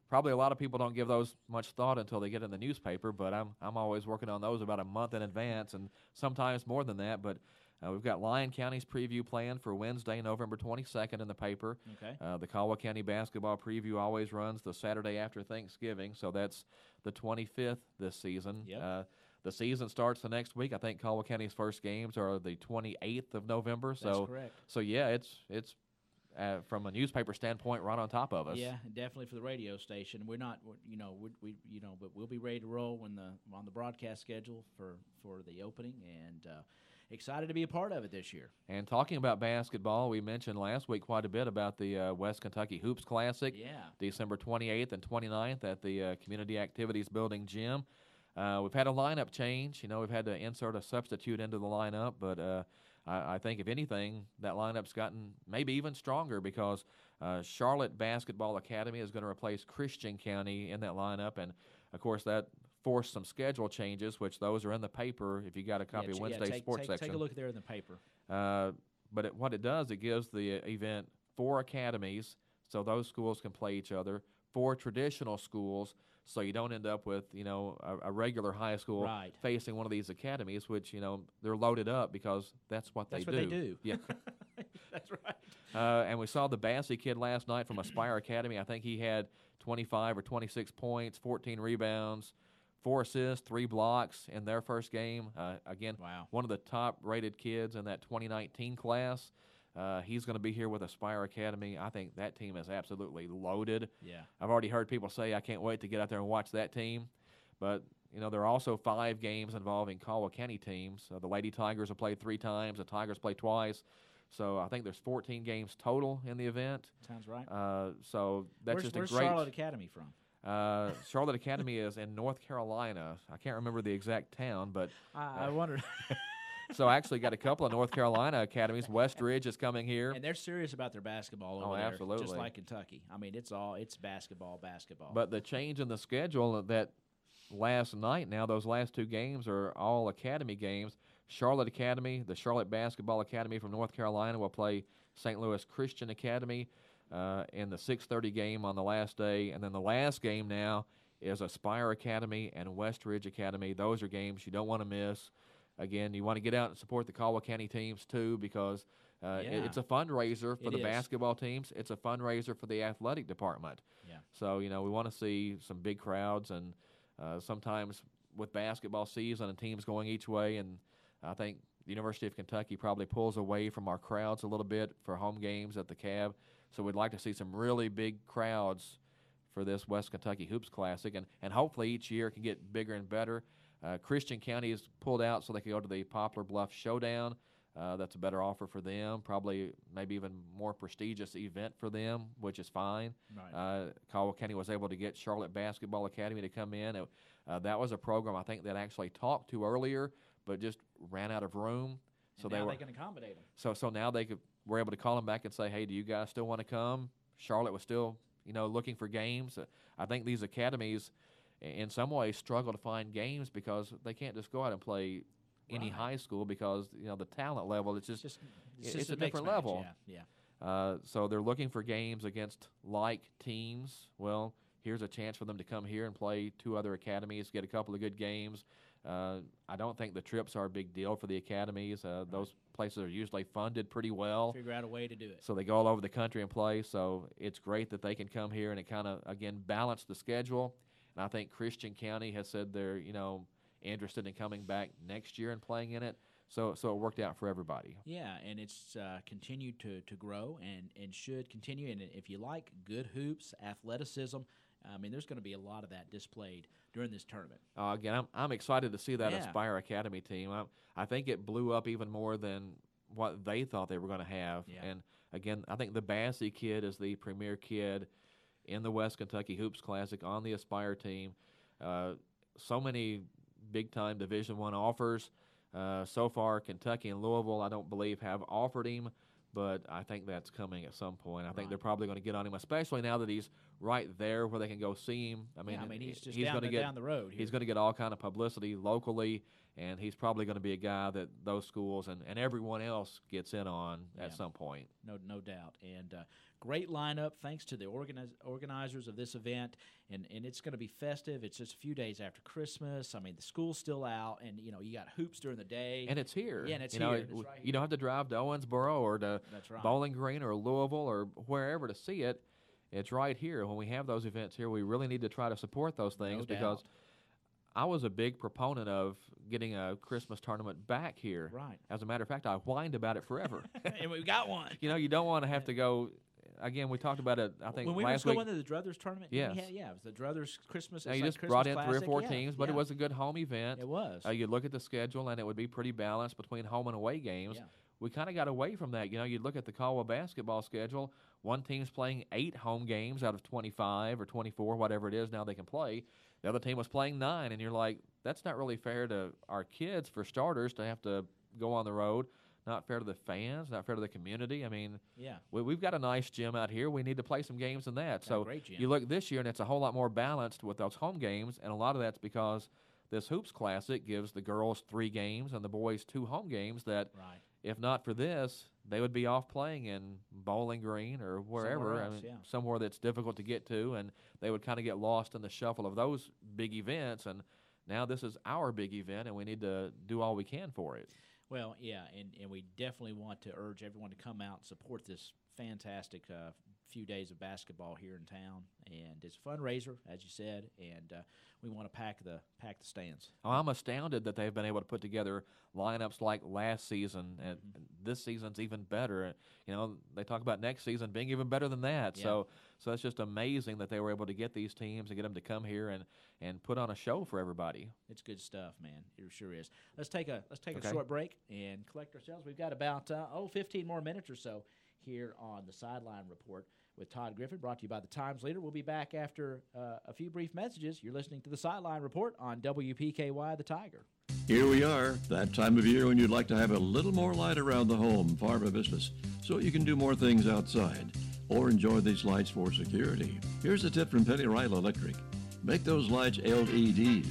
probably a lot of people don't give those much thought until they get in the newspaper, but I'm always working on those about a month in advance, and sometimes more than that. But we've got Lyon County's preview planned for Wednesday, November 22nd in the paper. Okay. The Caldwell County basketball preview always runs the Saturday after Thanksgiving, so that's the 25th this season. Yep. The season starts the next week. I think Caldwell County's first games are the 28th of November. That's correct. So yeah, it's from a newspaper standpoint right on top of us. Yeah, definitely for the radio station. We're not, but we'll be ready to roll on the broadcast schedule for the opening, excited to be a part of it this year. And talking about basketball, we mentioned last week quite a bit about the West Kentucky Hoops Classic, December 28th and 29th at the Community Activities Building Gym. We've had a lineup change. We've had to insert a substitute into the lineup, but I think, if anything, that lineup's gotten maybe even stronger because Charlotte Basketball Academy is going to replace Christian County in that lineup, and, of course, that forced some schedule changes, which those are in the paper if you got a copy of Wednesday's sports section. Take a look there in the paper. But what it does, it gives the event 4 academies, so those schools can play each other, 4 traditional schools, so you don't end up with, a regular high school facing one of these academies, which, they're loaded up because that's what they do. Yeah. That's right. And we saw the Bassey kid last night from Aspire Academy. I think he had 25 or 26 points, 14 rebounds, 4 assists, 3 blocks in their first game. Again, one of the top-rated kids in that 2019 class. He's going to be here with Aspire Academy. I think that team is absolutely loaded. Yeah. I've already heard people say, I can't wait to get out there and watch that team. But, there are also 5 games involving Caldwell County teams. The Lady Tigers have played 3 times. The Tigers played twice. So I think there's 14 games total in the event. Sounds right. So that's just a great. Where's Charlotte Academy from? Charlotte Academy is in North Carolina. I can't remember the exact town, but I wondered. So I actually got a couple of North Carolina academies. Westridge is coming here, and they're serious about their basketball over there. Absolutely, just like Kentucky. I mean, it's basketball. But the change in the schedule that last night, now those last 2 games are all academy games. Charlotte Academy, the Charlotte Basketball Academy from North Carolina, will play St. Louis Christian Academy in the 6:30 game on the last day. And then the last game now is Aspire Academy and Westridge Academy. Those are games you don't want to miss. Again, you want to get out and support the Caldwell County teams, too, because it's a fundraiser for the basketball teams. It's a fundraiser for the athletic department. Yeah. So, we want to see some big crowds, and sometimes with basketball season and teams going each way, and I think the University of Kentucky probably pulls away from our crowds a little bit for home games at the Cab. So we'd like to see some really big crowds for this West Kentucky Hoops Classic, and hopefully each year it can get bigger and better. Christian County is pulled out so they can go to the Poplar Bluff Showdown. That's a better offer for them, probably maybe even more prestigious event for them, which is fine. Right. Caldwell County was able to get Charlotte Basketball Academy to come in. That was a program I think that actually talked to earlier, but just ran out of room. So now they can accommodate them. So now were able to call them back and say, hey, do you guys still want to come? Charlotte was still, looking for games. I think these academies, in some ways, struggle to find games because they can't just go out and play any high school because, the talent level, it's just a different level. Yeah. So they're looking for games against like teams. Well, here's a chance for them to come here and play 2 other academies, get a couple of good games. I don't think the trips are a big deal for the academies. Those places are usually funded pretty well. Figure out a way to do it. So they go all over the country and play. So it's great that they can come here and it kind of, again, balance the schedule. And I think Christian County has said they're, interested in coming back next year and playing in it. So it worked out for everybody. Yeah, and it's continued to grow and should continue. And if you like good hoops, athleticism, I mean, there's going to be a lot of that displayed during this tournament. Again, I'm excited to see that Aspire Academy team. I think it blew up even more than what they thought they were going to have. Yeah. And, again, I think the Bassey kid is the premier kid in the West Kentucky Hoops Classic on the Aspire team. So many big-time Division I offers. So far, Kentucky and Louisville, I don't believe, have offered him, but I think that's coming at some point. I think they're probably going to get on him, especially now that he's right there where they can go see him. I mean he's just going to get down the road here. He's going to get all kind of publicity locally, and he's probably going to be a guy that those schools and everyone else gets in on at some point. No doubt. And great lineup, thanks to the organizers of this event. And it's going to be festive. It's just a few days after Christmas. I mean, the school's still out, and, you got hoops during the day. And it's here. Yeah, and it's here. It's right you don't have to drive to Owensboro or to Bowling Green or Louisville or wherever to see it. It's right here. When we have those events here, we really need to try to support those things because I was a big proponent of getting a Christmas tournament back here. Right. As a matter of fact, I whined about it forever. And we got one. You don't want to have to go again, we talked about it, I think, when we were last going week. to the Druthers tournament, Yes. it was the Druthers Christmas. Now, It's you like just Christmas brought in 3 or Classic. 4 Yeah, teams, but it was a good home event. It was. You look at the schedule, and it would be pretty balanced between home and away games. Yeah. We kind of got away from that. You'd look at the Caldwell basketball schedule. One team's playing 8 home games out of 25 or 24, whatever it is now they can play. The other team was playing 9, and you're like, that's not really fair to our kids, for starters, to have to go on the road. Not fair to the fans, not fair to the community. I mean, we've got a nice gym out here. We need to play some games in that. So great gym. you look this year, and it's a whole lot more balanced with those home games, and a lot of that's because this Hoops Classic gives the girls 3 games and the boys 2 home games that, if not for this, they would be off playing in Bowling Green or wherever, Somewhere else, somewhere that's difficult to get to, and they would kind of get lost in the shuffle of those big events. And now this is our big event, and we need to do all we can for it. Well, yeah, and we definitely want to urge everyone to come out and support this fantastic few days of basketball here in town. And it's a fundraiser, as you said, and we want to pack the stands. Oh, I'm astounded that they've been able to put together lineups like last season, and this season's even better. They talk about next season being even better than that. Yeah. So it's just amazing that they were able to get these teams and get them to come here and put on a show for everybody. It's good stuff, man. It sure is. Let's take a Okay. short break and collect ourselves. We've got about 15 more minutes or so here on the Sideline Report with Todd Griffin, brought to you by the Times Leader. We'll be back after a few brief messages. You're listening to the Sideline Report on WPKY The Tiger. Here we are, that time of year when you'd like to have a little more light around the home, farm, or business, so you can do more things outside or enjoy these lights for security. Here's a tip from Penny Rile Electric. Make those lights LEDs.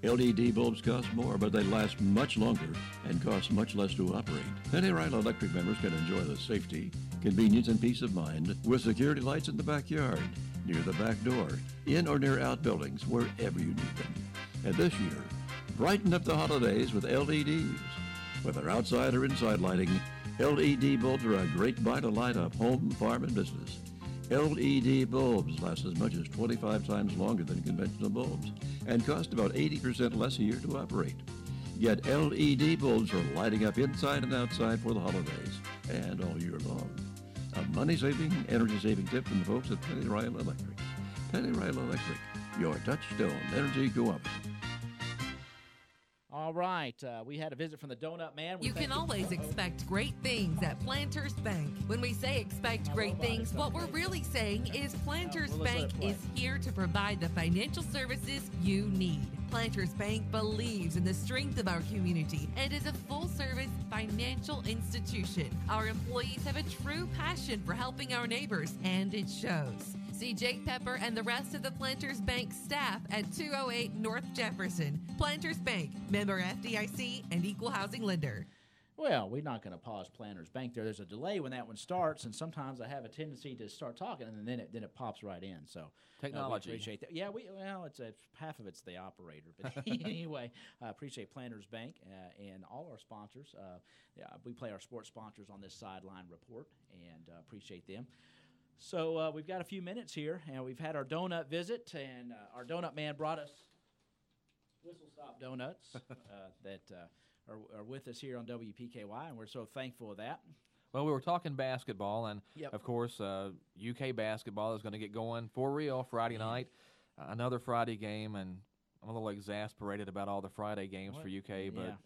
LED bulbs cost more, but they last much longer and cost much less to operate. Penny Rile Electric members can enjoy the safety, convenience, and peace of mind with security lights in the backyard, near the back door, in or near outbuildings, wherever you need them. And this year, brighten up the holidays with LEDs. Whether outside or inside lighting, LED bulbs are a great buy to light up home, farm, and business. LED bulbs last as much as 25 times longer than conventional bulbs and cost about 80% less a year to operate. Get LED bulbs for lighting up inside and outside for the holidays and all year long. A money-saving, energy-saving tip from the folks at Penny Rile Electric. Penny Rile Electric, your touchstone energy cooperative. All right, we had a visit from the Donut Man. You can always expect great things at Planters Bank. When we say expect great things, what we're really saying is Planters Bank is here to provide the financial services you need. Planters Bank believes in the strength of our community and is a full-service financial institution. Our employees have a true passion for helping our neighbors, and it shows. See Jake Pepper and the rest of the Planters Bank staff at 208 North Jefferson. Planters Bank, member FDIC and equal housing lender. Well, we're not going to pause Planters Bank there. There's a delay when that one starts, and sometimes I have a tendency to start talking, and then it pops right in. So Technology. we appreciate that. Yeah, it's half of it's the operator, but anyway, I appreciate Planters Bank and all our sponsors. We play our sports sponsors on this Sideline Report, and appreciate them. So we've got a few minutes here, and we've had our donut visit, and our donut man brought us Whistle Stop Donuts that are with us here on WPKY, and we're so thankful of that. Well, we were talking basketball, and, Yep. of course, UK basketball is going to get going for real Friday night. Another Friday game, and I'm a little exasperated about all the Friday games for UK, but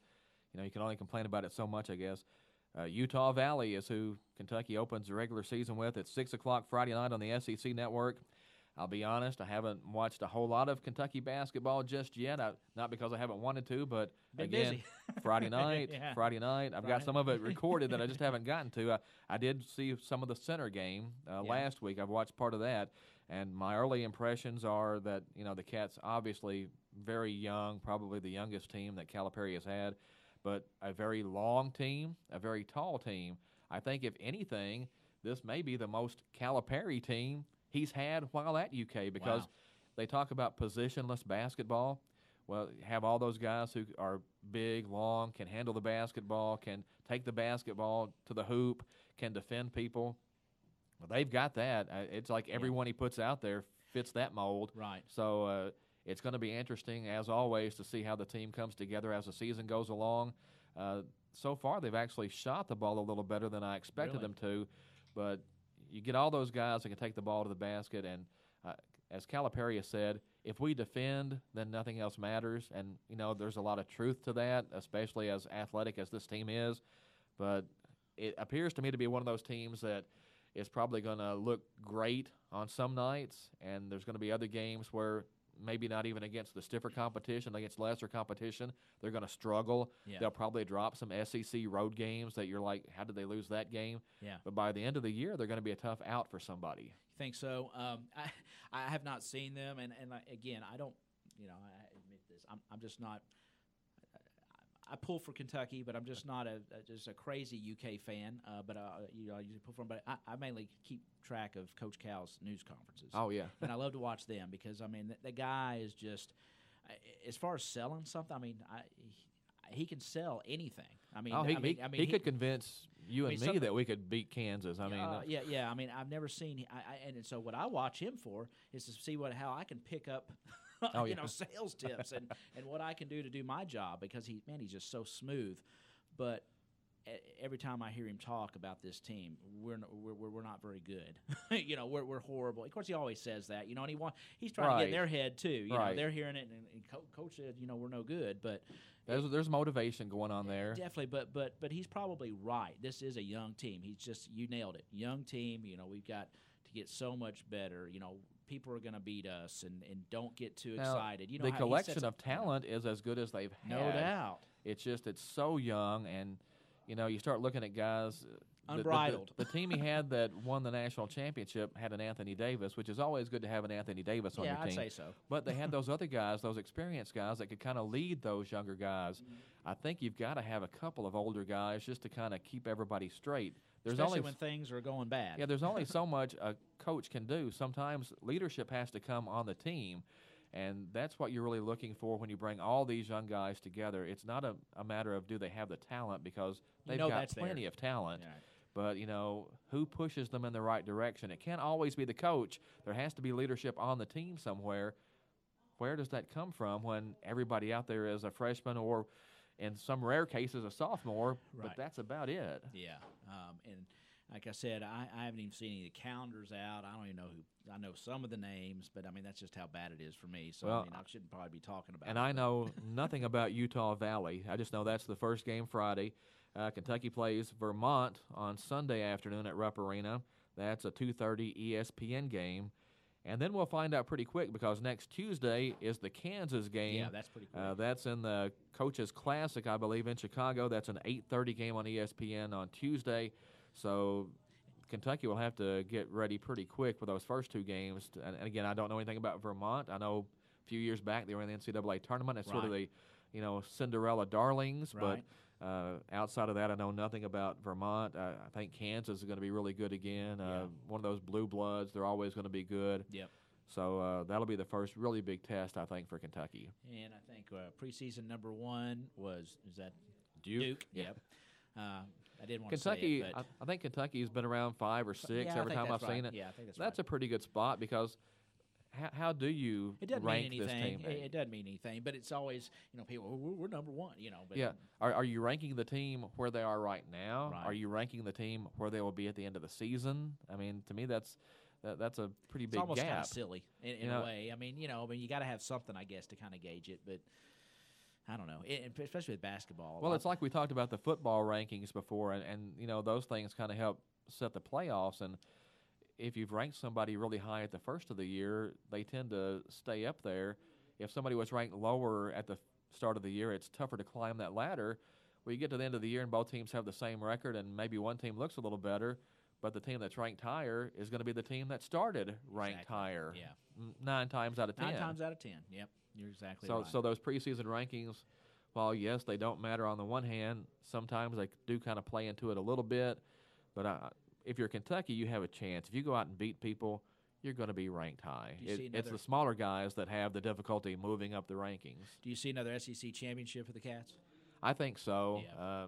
you can only complain about it so much, I guess. Utah Valley is who Kentucky opens the regular season with. It's 6 o'clock Friday night on the SEC Network. I'll be honest, I haven't watched a whole lot of Kentucky basketball just yet. Not because I haven't wanted to, but Been again, busy. Friday night. I've got some of it recorded that I just haven't gotten to. I did see some of the center game last week. I've watched part of that, and my early impressions are that the Cats obviously very young, probably the youngest team that Calipari has had, but a very long team, a very tall team. I think, if anything, this may be the most Calipari team he's had while at UK, because they talk about positionless basketball. Well, have all those guys who are big, long, can handle the basketball, can take the basketball to the hoop, can defend people. Well, they've got that. It's like everyone he puts out there fits that mold. Right. So it's going to be interesting, as always, to see how the team comes together as the season goes along. So far, they've actually shot the ball a little better than I expected them to, but you get all those guys that can take the ball to the basket, and as Calipari has said, if we defend, then nothing else matters. And, there's a lot of truth to that, especially as athletic as this team is. But it appears to me to be one of those teams that is probably going to look great on some nights, and there's going to be other games where maybe not even against the stiffer competition, against lesser competition, they're going to struggle. Yeah. They'll probably drop some SEC road games that you're like, how did they lose that game? Yeah. But by the end of the year, they're going to be a tough out for somebody. You think so? I have not seen them, and again, I don't. I admit this. I'm just not. I pull for Kentucky, but I'm just not just a crazy UK fan. But I usually pull for them. But I mainly keep track of Coach Cal's news conferences. Oh yeah, and I love to watch them because the guy is just, as far as selling something. He can sell anything. He could convince you and me that we could beat Kansas. Yeah. I've never seen. And so what I watch him for is to see how I can pick up, sales tips and what I can do to do my job because he's just so smooth. But every time I hear him talk about this team, we're not very good. We're horrible. Of course, he always says that. And he's trying to get in their head too. They're hearing it, and Coach said, we're no good, but. There's motivation going on there. Definitely, but he's probably right. This is a young team. You nailed it. Young team, we've got to get so much better. People are going to beat us, and don't get too excited. The collection of talent is as good as they've had. No doubt. It's so young, and you start looking at guys. Unbridled. The team he had that won the national championship had an Anthony Davis, which is always good to have an Anthony Davis on your team. Yeah, I'd say so. But they had those other guys, those experienced guys that could kind of lead those younger guys. Mm-hmm. I think you've got to have a couple of older guys just to kind of keep everybody straight. Especially when things are going bad. Yeah, there's only so much a coach can do. Sometimes leadership has to come on the team. And that's what you're really looking for when you bring all these young guys together. It's not a matter of do they have the talent, because they've got plenty of talent. Yeah. But, who pushes them in the right direction? It can't always be the coach. There has to be leadership on the team somewhere. Where does that come from when everybody out there is a freshman or, in some rare cases, a sophomore? Right. But that's about it. Yeah. And like I said, I haven't even seen any of the calendars out. I don't even know who. I know some of the names, but, that's just how bad it is for me. So, I shouldn't probably be talking about it. And I know nothing about Utah Valley. I just know that's the first game Friday. Kentucky plays Vermont on Sunday afternoon at Rupp Arena. That's a 2:30 ESPN game. And then we'll find out pretty quick, because next Tuesday is the Kansas game. Yeah, that's pretty quick. That's in the Coaches Classic, I believe, in Chicago. That's an 8:30 game on ESPN on Tuesday. So Kentucky will have to get ready pretty quick for those first two games. And again, I don't know anything about Vermont. I know a few years back they were in the NCAA tournament. It's sort of the, Cinderella darlings. Right. But outside of that, I know nothing about Vermont. I think Kansas is going to be really good again. One of those blue bloods. They're always going to be good. Yep. So that'll be the first really big test, I think, for Kentucky. And I think preseason number one is that Duke? Yep. I didn't want Kentucky, to say it, but I think Kentucky's been around 5 or 6 every time I've seen it. Yeah, I think that's That's a pretty good spot, because how do you rank this team? It doesn't mean anything, but it's always, people, we're number one, But yeah. Are you ranking the team where they are right now? Right. Are you ranking the team where they will be at the end of the season? To me, that's a pretty big it's almost gap. kind of silly in a way. You got to have something, I guess, to kind of gauge it, but I don't know, especially with basketball. Well, it's like we talked about the football rankings before, and those things kind of help set the playoffs. And if you've ranked somebody really high at the first of the year, they tend to stay up there. If somebody was ranked lower at the start of the year, it's tougher to climb that ladder. Well, you get to the end of the year and both teams have the same record, and maybe one team looks a little better, but the team that's ranked higher is going to be the team that started ranked higher. Yeah. 9 times out of 10. 9 times out of 10. Yep. You're exactly right. right. So those preseason rankings, while, yes, they don't matter on the one hand, sometimes they do kind of play into it a little bit. But if you're Kentucky, you have a chance. If you go out and beat people, you're going to be ranked high. It's the smaller guys that have the difficulty moving up the rankings. Do you see another SEC championship for the Cats? I think so. Yeah.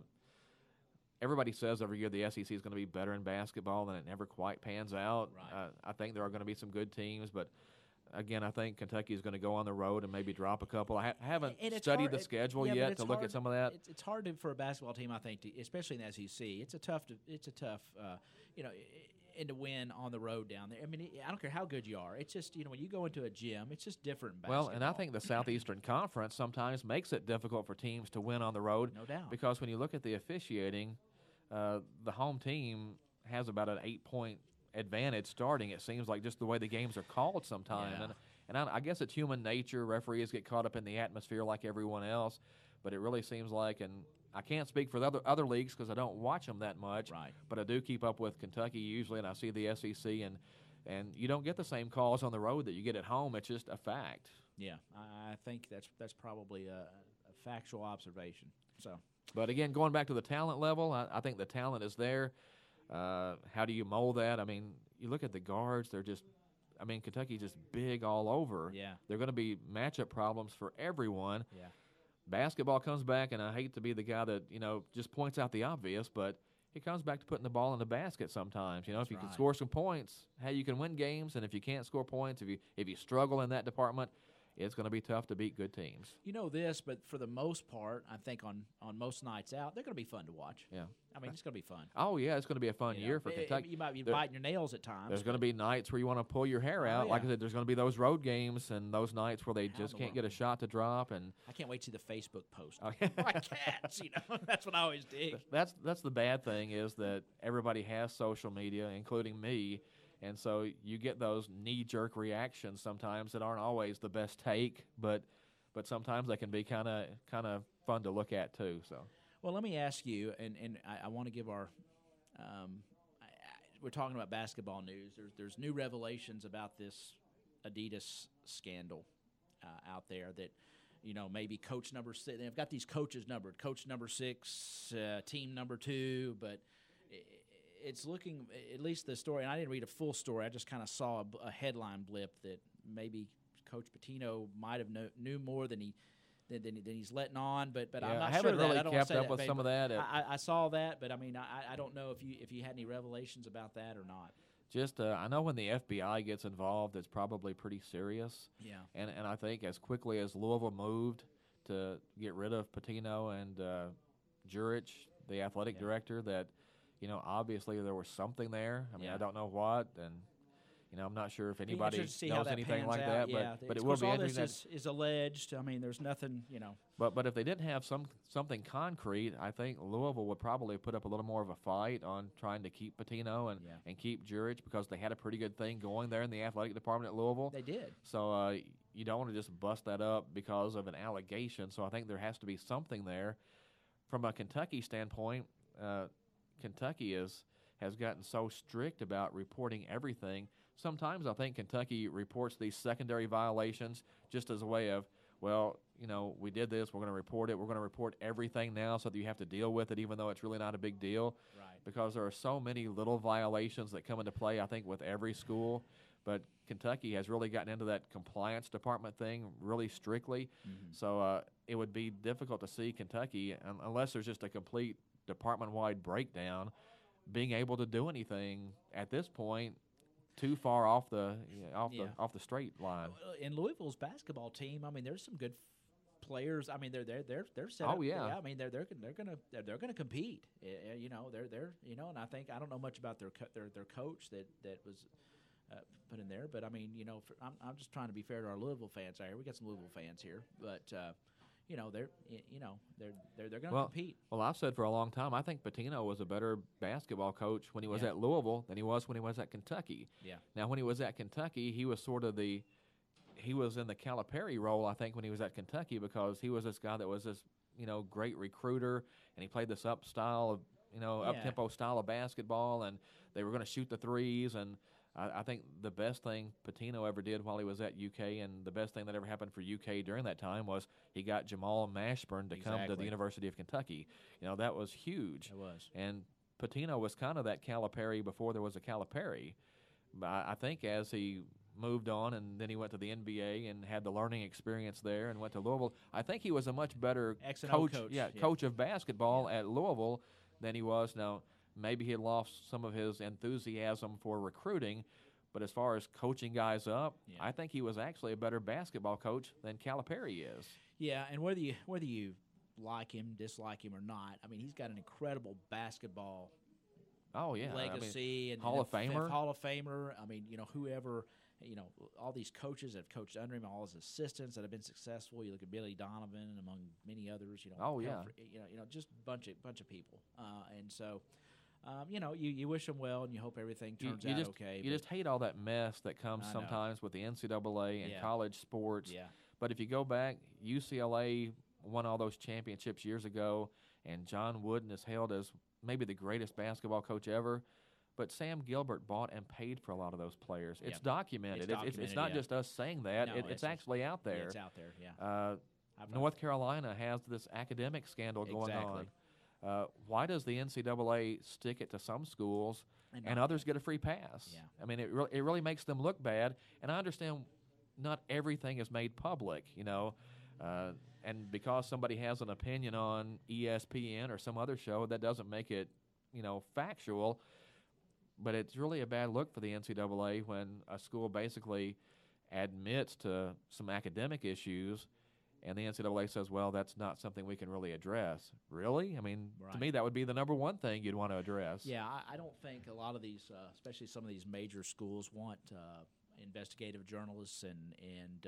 Everybody says every year the SEC is going to be better in basketball, and it never quite pans out. Right. I think there are going to be some good teams, but again, I think Kentucky is going to go on the road and maybe drop a couple. I haven't studied the schedule yet to look at some of that. It's hard for a basketball team, I think, especially in the SEC. It's a tough. and to win on the road down there. I mean, I don't care how good you are. It's just, when you go into a gym, it's just different in basketball. Well, and I think the Southeastern Conference sometimes makes it difficult for teams to win on the road. No doubt. Because when you look at the officiating, the home team has about an 8-point advantage starting, it seems like, just the way the games are called sometimes. Yeah. And I guess it's human nature. Referees get caught up in the atmosphere like everyone else. But it really seems like, and I can't speak for the other leagues because I don't watch them that much. Right. But I do keep up with Kentucky usually, and I see the SEC, and you don't get the same calls on the road that you get at home. It's just a fact. Yeah, I think that's probably a factual observation. So, but again, going back to the talent level, I think the talent is there. How do you mold that? I mean, you look at the guards; they're just, Kentucky's just big all over. Yeah, they're going to be matchup problems for everyone. Yeah. Basketball comes back, and I hate to be the guy that just points out the obvious, but it comes back to putting the ball in the basket sometimes. If you can score some points, you can win games, and if you can't score points, if you struggle in that department, it's going to be tough to beat good teams. But for the most part, I think on most nights out, they're going to be fun to watch. Yeah. It's going to be fun. Oh, yeah, it's going to be a fun year for Kentucky. You might be biting your nails at times. There's going to be nights where you want to pull your hair out. Yeah. Like I said, there's going to be those road games and those nights where they just can't get a shot to drop. And I can't wait to see the Facebook post. My cats, that's what I always dig. That's the bad thing is that everybody has social media, including me. And so you get those knee-jerk reactions sometimes that aren't always the best take, but sometimes they can be kind of fun to look at too. So, well, let me ask you, and I want to give our we're talking about basketball news. There's new revelations about this Adidas scandal out there that maybe coach number 6. They've got these coaches numbered: coach number 6, team number 2, but. It's looking, at least the story, and I didn't read a full story. I just kind of saw a headline blip that maybe Coach Pitino might have knew more than he's letting on. But yeah, I'm not I sure haven't really I don't kept say up that, with some of that. I saw that, but I don't know if you had any revelations about that or not. Just I know when the FBI gets involved, it's probably pretty serious. Yeah, and I think as quickly as Louisville moved to get rid of Pitino and Jurich, the athletic director, that. Obviously there was something there. I don't know what, and I'm not sure if anybody knows anything like that. But it will be interesting. All this is alleged. There's nothing. But if they didn't have something concrete, I think Louisville would probably put up a little more of a fight on trying to keep Pitino and keep Jurich because they had a pretty good thing going there in the athletic department at Louisville. They did. So you don't want to just bust that up because of an allegation. So I think there has to be something there. From a Kentucky standpoint. Kentucky has gotten so strict about reporting everything. Sometimes I think Kentucky reports these secondary violations just as a way of, we did this, we're going to report it, we're going to report everything now so that you have to deal with it even though it's really not a big deal. Right. Because there are so many little violations that come into play, I think, with every school. But Kentucky has really gotten into that compliance department thing really strictly. Mm-hmm. So it would be difficult to see Kentucky, unless there's just a complete department-wide breakdown, being able to do anything at this point too far off the straight line. In Louisville's basketball team, there's some good players. They're set up. Oh yeah. They're gonna compete. They're and I think I don't know much about their coach that was put in there, but I'm just trying to be fair to our Louisville fans out here. We got some Louisville fans here, but. They're going to compete. Well, I've said for a long time, I think Pitino was a better basketball coach when he was at Louisville than he was when he was at Kentucky. Yeah. Now, when he was at Kentucky, he was he was in the Calipari role, I think, when he was at Kentucky because he was this guy that was this, great recruiter, and he played this up-tempo style of basketball, and they were going to shoot the threes, and I think the best thing Pitino ever did while he was at UK and the best thing that ever happened for UK during that time was he got Jamal Mashburn to come to the University of Kentucky. That was huge. It was. And Pitino was kind of that Calipari before there was a Calipari. But I think as he moved on and then he went to the NBA and had the learning experience there and went to Louisville, I think he was a much better coach of basketball at Louisville than he was now. Maybe he had lost some of his enthusiasm for recruiting, but as far as coaching guys up, I think he was actually a better basketball coach than Calipari is. Yeah, and whether you like him, dislike him or not, he's got an incredible basketball Oh yeah, legacy and Hall of Famer. Hall of Famer. I mean, whoever, all these coaches that have coached under him, all his assistants that have been successful. You look at Billy Donovan, among many others. Oh yeah. Just bunch of people. And so, you wish them well, and you hope everything turns out okay. You just hate all that mess that comes sometimes with the NCAA and college sports. Yeah. But if you go back, UCLA won all those championships years ago, and John Wooden is hailed as maybe the greatest basketball coach ever. But Sam Gilbert bought and paid for a lot of those players. It's documented. It's not just us saying that. No, it's actually out there. It's out there, yeah. North Carolina has this academic scandal going on. Why does the NCAA stick it to some schools and others get a free pass? Yeah. I mean, it really makes them look bad. And I understand not everything is made public, and because somebody has an opinion on ESPN or some other show, that doesn't make it, factual. But it's really a bad look for the NCAA when a school basically admits to some academic issues, and the NCAA says, well, that's not something we can really address. Really? I mean, to me, that would be the number one thing you'd want to address. Yeah, I don't think a lot of these, especially some of these major schools, want investigative journalists and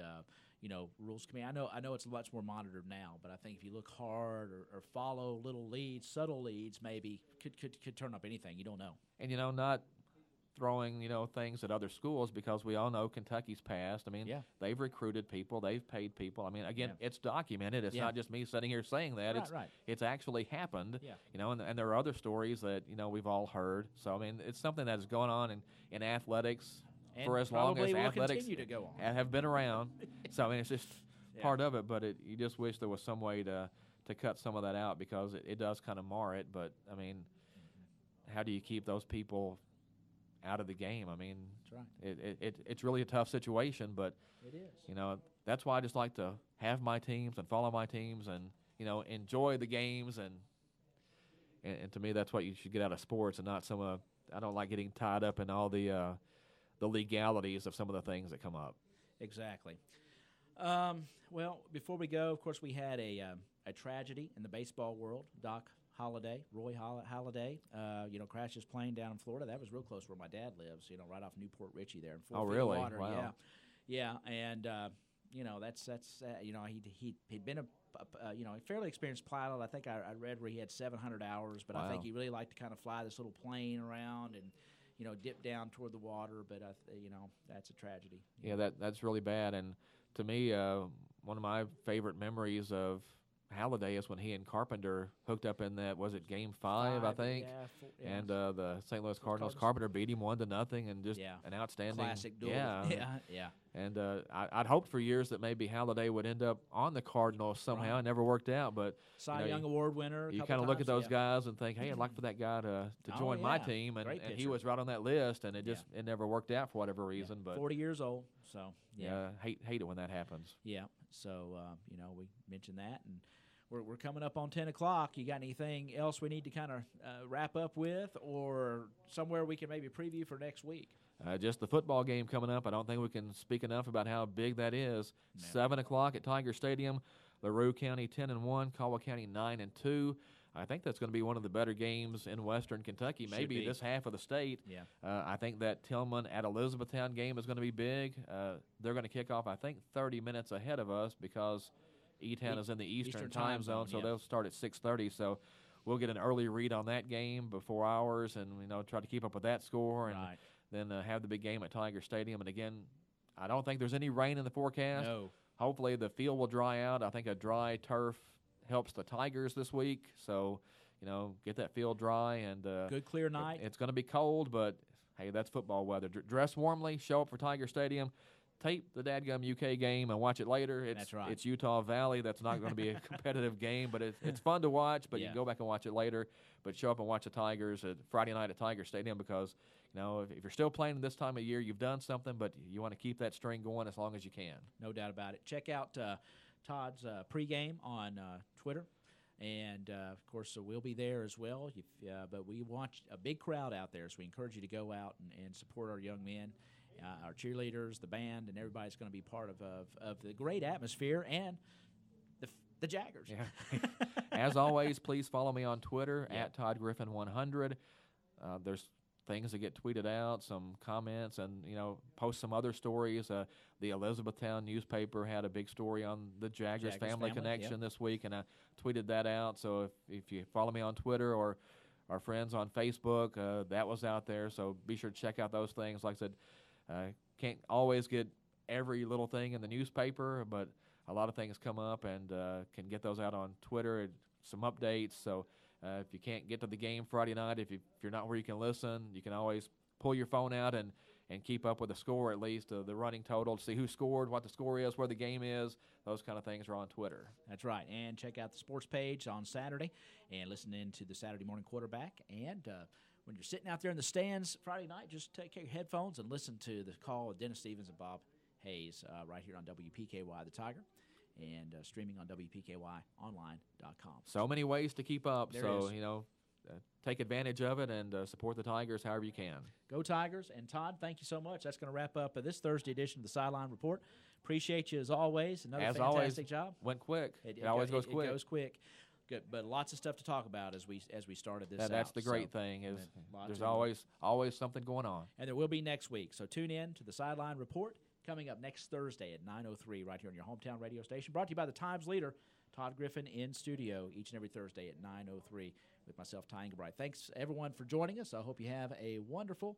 rules committee. I know it's much more monitored now, but I think if you look hard or follow little leads, subtle leads, maybe could turn up anything. You don't know. And not throwing things at other schools, because we all know Kentucky's past. I mean, they've recruited people, they've paid people. I mean, again, it's documented. It's not just me sitting here saying that. It's actually happened. Yeah. And there are other stories that we've all heard. So I mean, it's something that's going on in athletics. And for as long as athletics to go on. have been around. So, I mean, it's just part of it, but you just wish there was some way to cut some of that out, because it does kind of mar it. But, I mean, how do you keep those people out of the game? I mean, that's right. It's really a tough situation, but, it is. That's why I just like to have my teams and follow my teams and, enjoy the games. And to me, that's what you should get out of sports, and not I don't like getting tied up in all the legalities of some of the things that come up. Exactly. Well, before we go, of course, we had a tragedy in the baseball world. Roy Halladay, crashed his plane down in Florida. That was real close where my dad lives, right off Newport Richie there in 4 feet of really? water. Wow. Yeah. And that's he'd been a fairly experienced pilot. I think I read where he had 700 hours, but I think he really liked to kind of fly this little plane around and dip down toward the water, but that's a tragedy. Yeah, that's really bad. And to me, one of my favorite memories of Halladay is when he and Carpenter hooked up in that, was it Game 5, I think? Yeah. And the St. Louis Cardinals, Carpenter beat him 1-0, and just an outstanding classic duel. Yeah. And I'd hoped for years that maybe Halladay would end up on the Cardinals somehow. Right. It never worked out, but Cy Young Award winner. You kind of look at those guys and think, hey, I'd like for that guy to join my team, and he was right on that list, and it never worked out for whatever reason. But 40 years old, so hate it when that happens. Yeah, so we mentioned that, and we're coming up on 10 o'clock. You got anything else we need to kind of wrap up with, or somewhere we can maybe preview for next week? Just the football game coming up. I don't think we can speak enough about how big that is. No. 7 o'clock at Tiger Stadium. LaRue County 10-1, Caldwell County 9-2. I think that's going to be one of the better games in Western Kentucky, maybe this half of the state. Yeah. I think that Tillman at Elizabethtown game is going to be big. They're going to kick off, I think, 30 minutes ahead of us, because E-Town is in the Eastern time zone, so they'll start at 6:30. So we'll get an early read on that game before ours, and try to keep up with that score, and then have the big game at Tiger Stadium. And again, I don't think there's any rain in the forecast. No. Hopefully the field will dry out. I think a dry turf helps the Tigers this week. So, get that field dry, and good clear night. It's going to be cold, but hey, that's football weather. Dress warmly, show up for Tiger Stadium. Tape the dadgum UK game and watch it later. That's right. It's Utah Valley. That's not going to be a competitive game, but it's fun to watch. But you can go back and watch it later. But show up and watch the Tigers at Friday night at Tiger Stadium, because if you're still playing this time of year, you've done something. But you want to keep that string going as long as you can. No doubt about it. Check out Todd's pregame on Twitter. And, of course, we'll be there as well. But we want a big crowd out there, so we encourage you to go out and support our young men. Our cheerleaders, the band, and everybody's going to be part of the great atmosphere and the Jaggers. Yeah. As always, please follow me on Twitter at Todd Griffin 100. there's things that get tweeted out, some comments, and post some other stories. The Elizabethtown newspaper had a big story on the Jaggers family connection yep. this week, and I tweeted that out. So if you follow me on Twitter or our friends on Facebook, that was out there. So be sure to check out those things. Like I said, can't always get every little thing in the newspaper, but a lot of things come up, and can get those out on Twitter and some updates. So if you can't get to the game Friday night, if you're not where you can listen, you can always pull your phone out and keep up with the score, at least the running total, to see who scored, what the score is, where the game is. Those kind of things are on Twitter. That's right. And check out the sports page on Saturday and listen in to the Saturday Morning Quarterback. And when you're sitting out there in the stands Friday night, just take your headphones and listen to the call of Dennis Stevens and Bob Hayes right here on WPKY The Tiger, and streaming on WPKYonline.com. So many ways to keep up. There so, is. Take advantage of it and support the Tigers however you can. Go Tigers. And Todd, thank you so much. That's going to wrap up this Thursday edition of the Sideline Report. Appreciate you as always. Another fantastic job. Went quick. It always goes quick. It goes quick. Good, but lots of stuff to talk about as we started this. That's the great thing is there's always something going on. And there will be next week. So tune in to the Sideline Report coming up next Thursday at 9:03 right here on your hometown radio station. Brought to you by the Times leader, Todd Griffin, in studio each and every Thursday at 9:03 with myself, Ty Ingebrigtsen. Thanks everyone for joining us. I hope you have a wonderful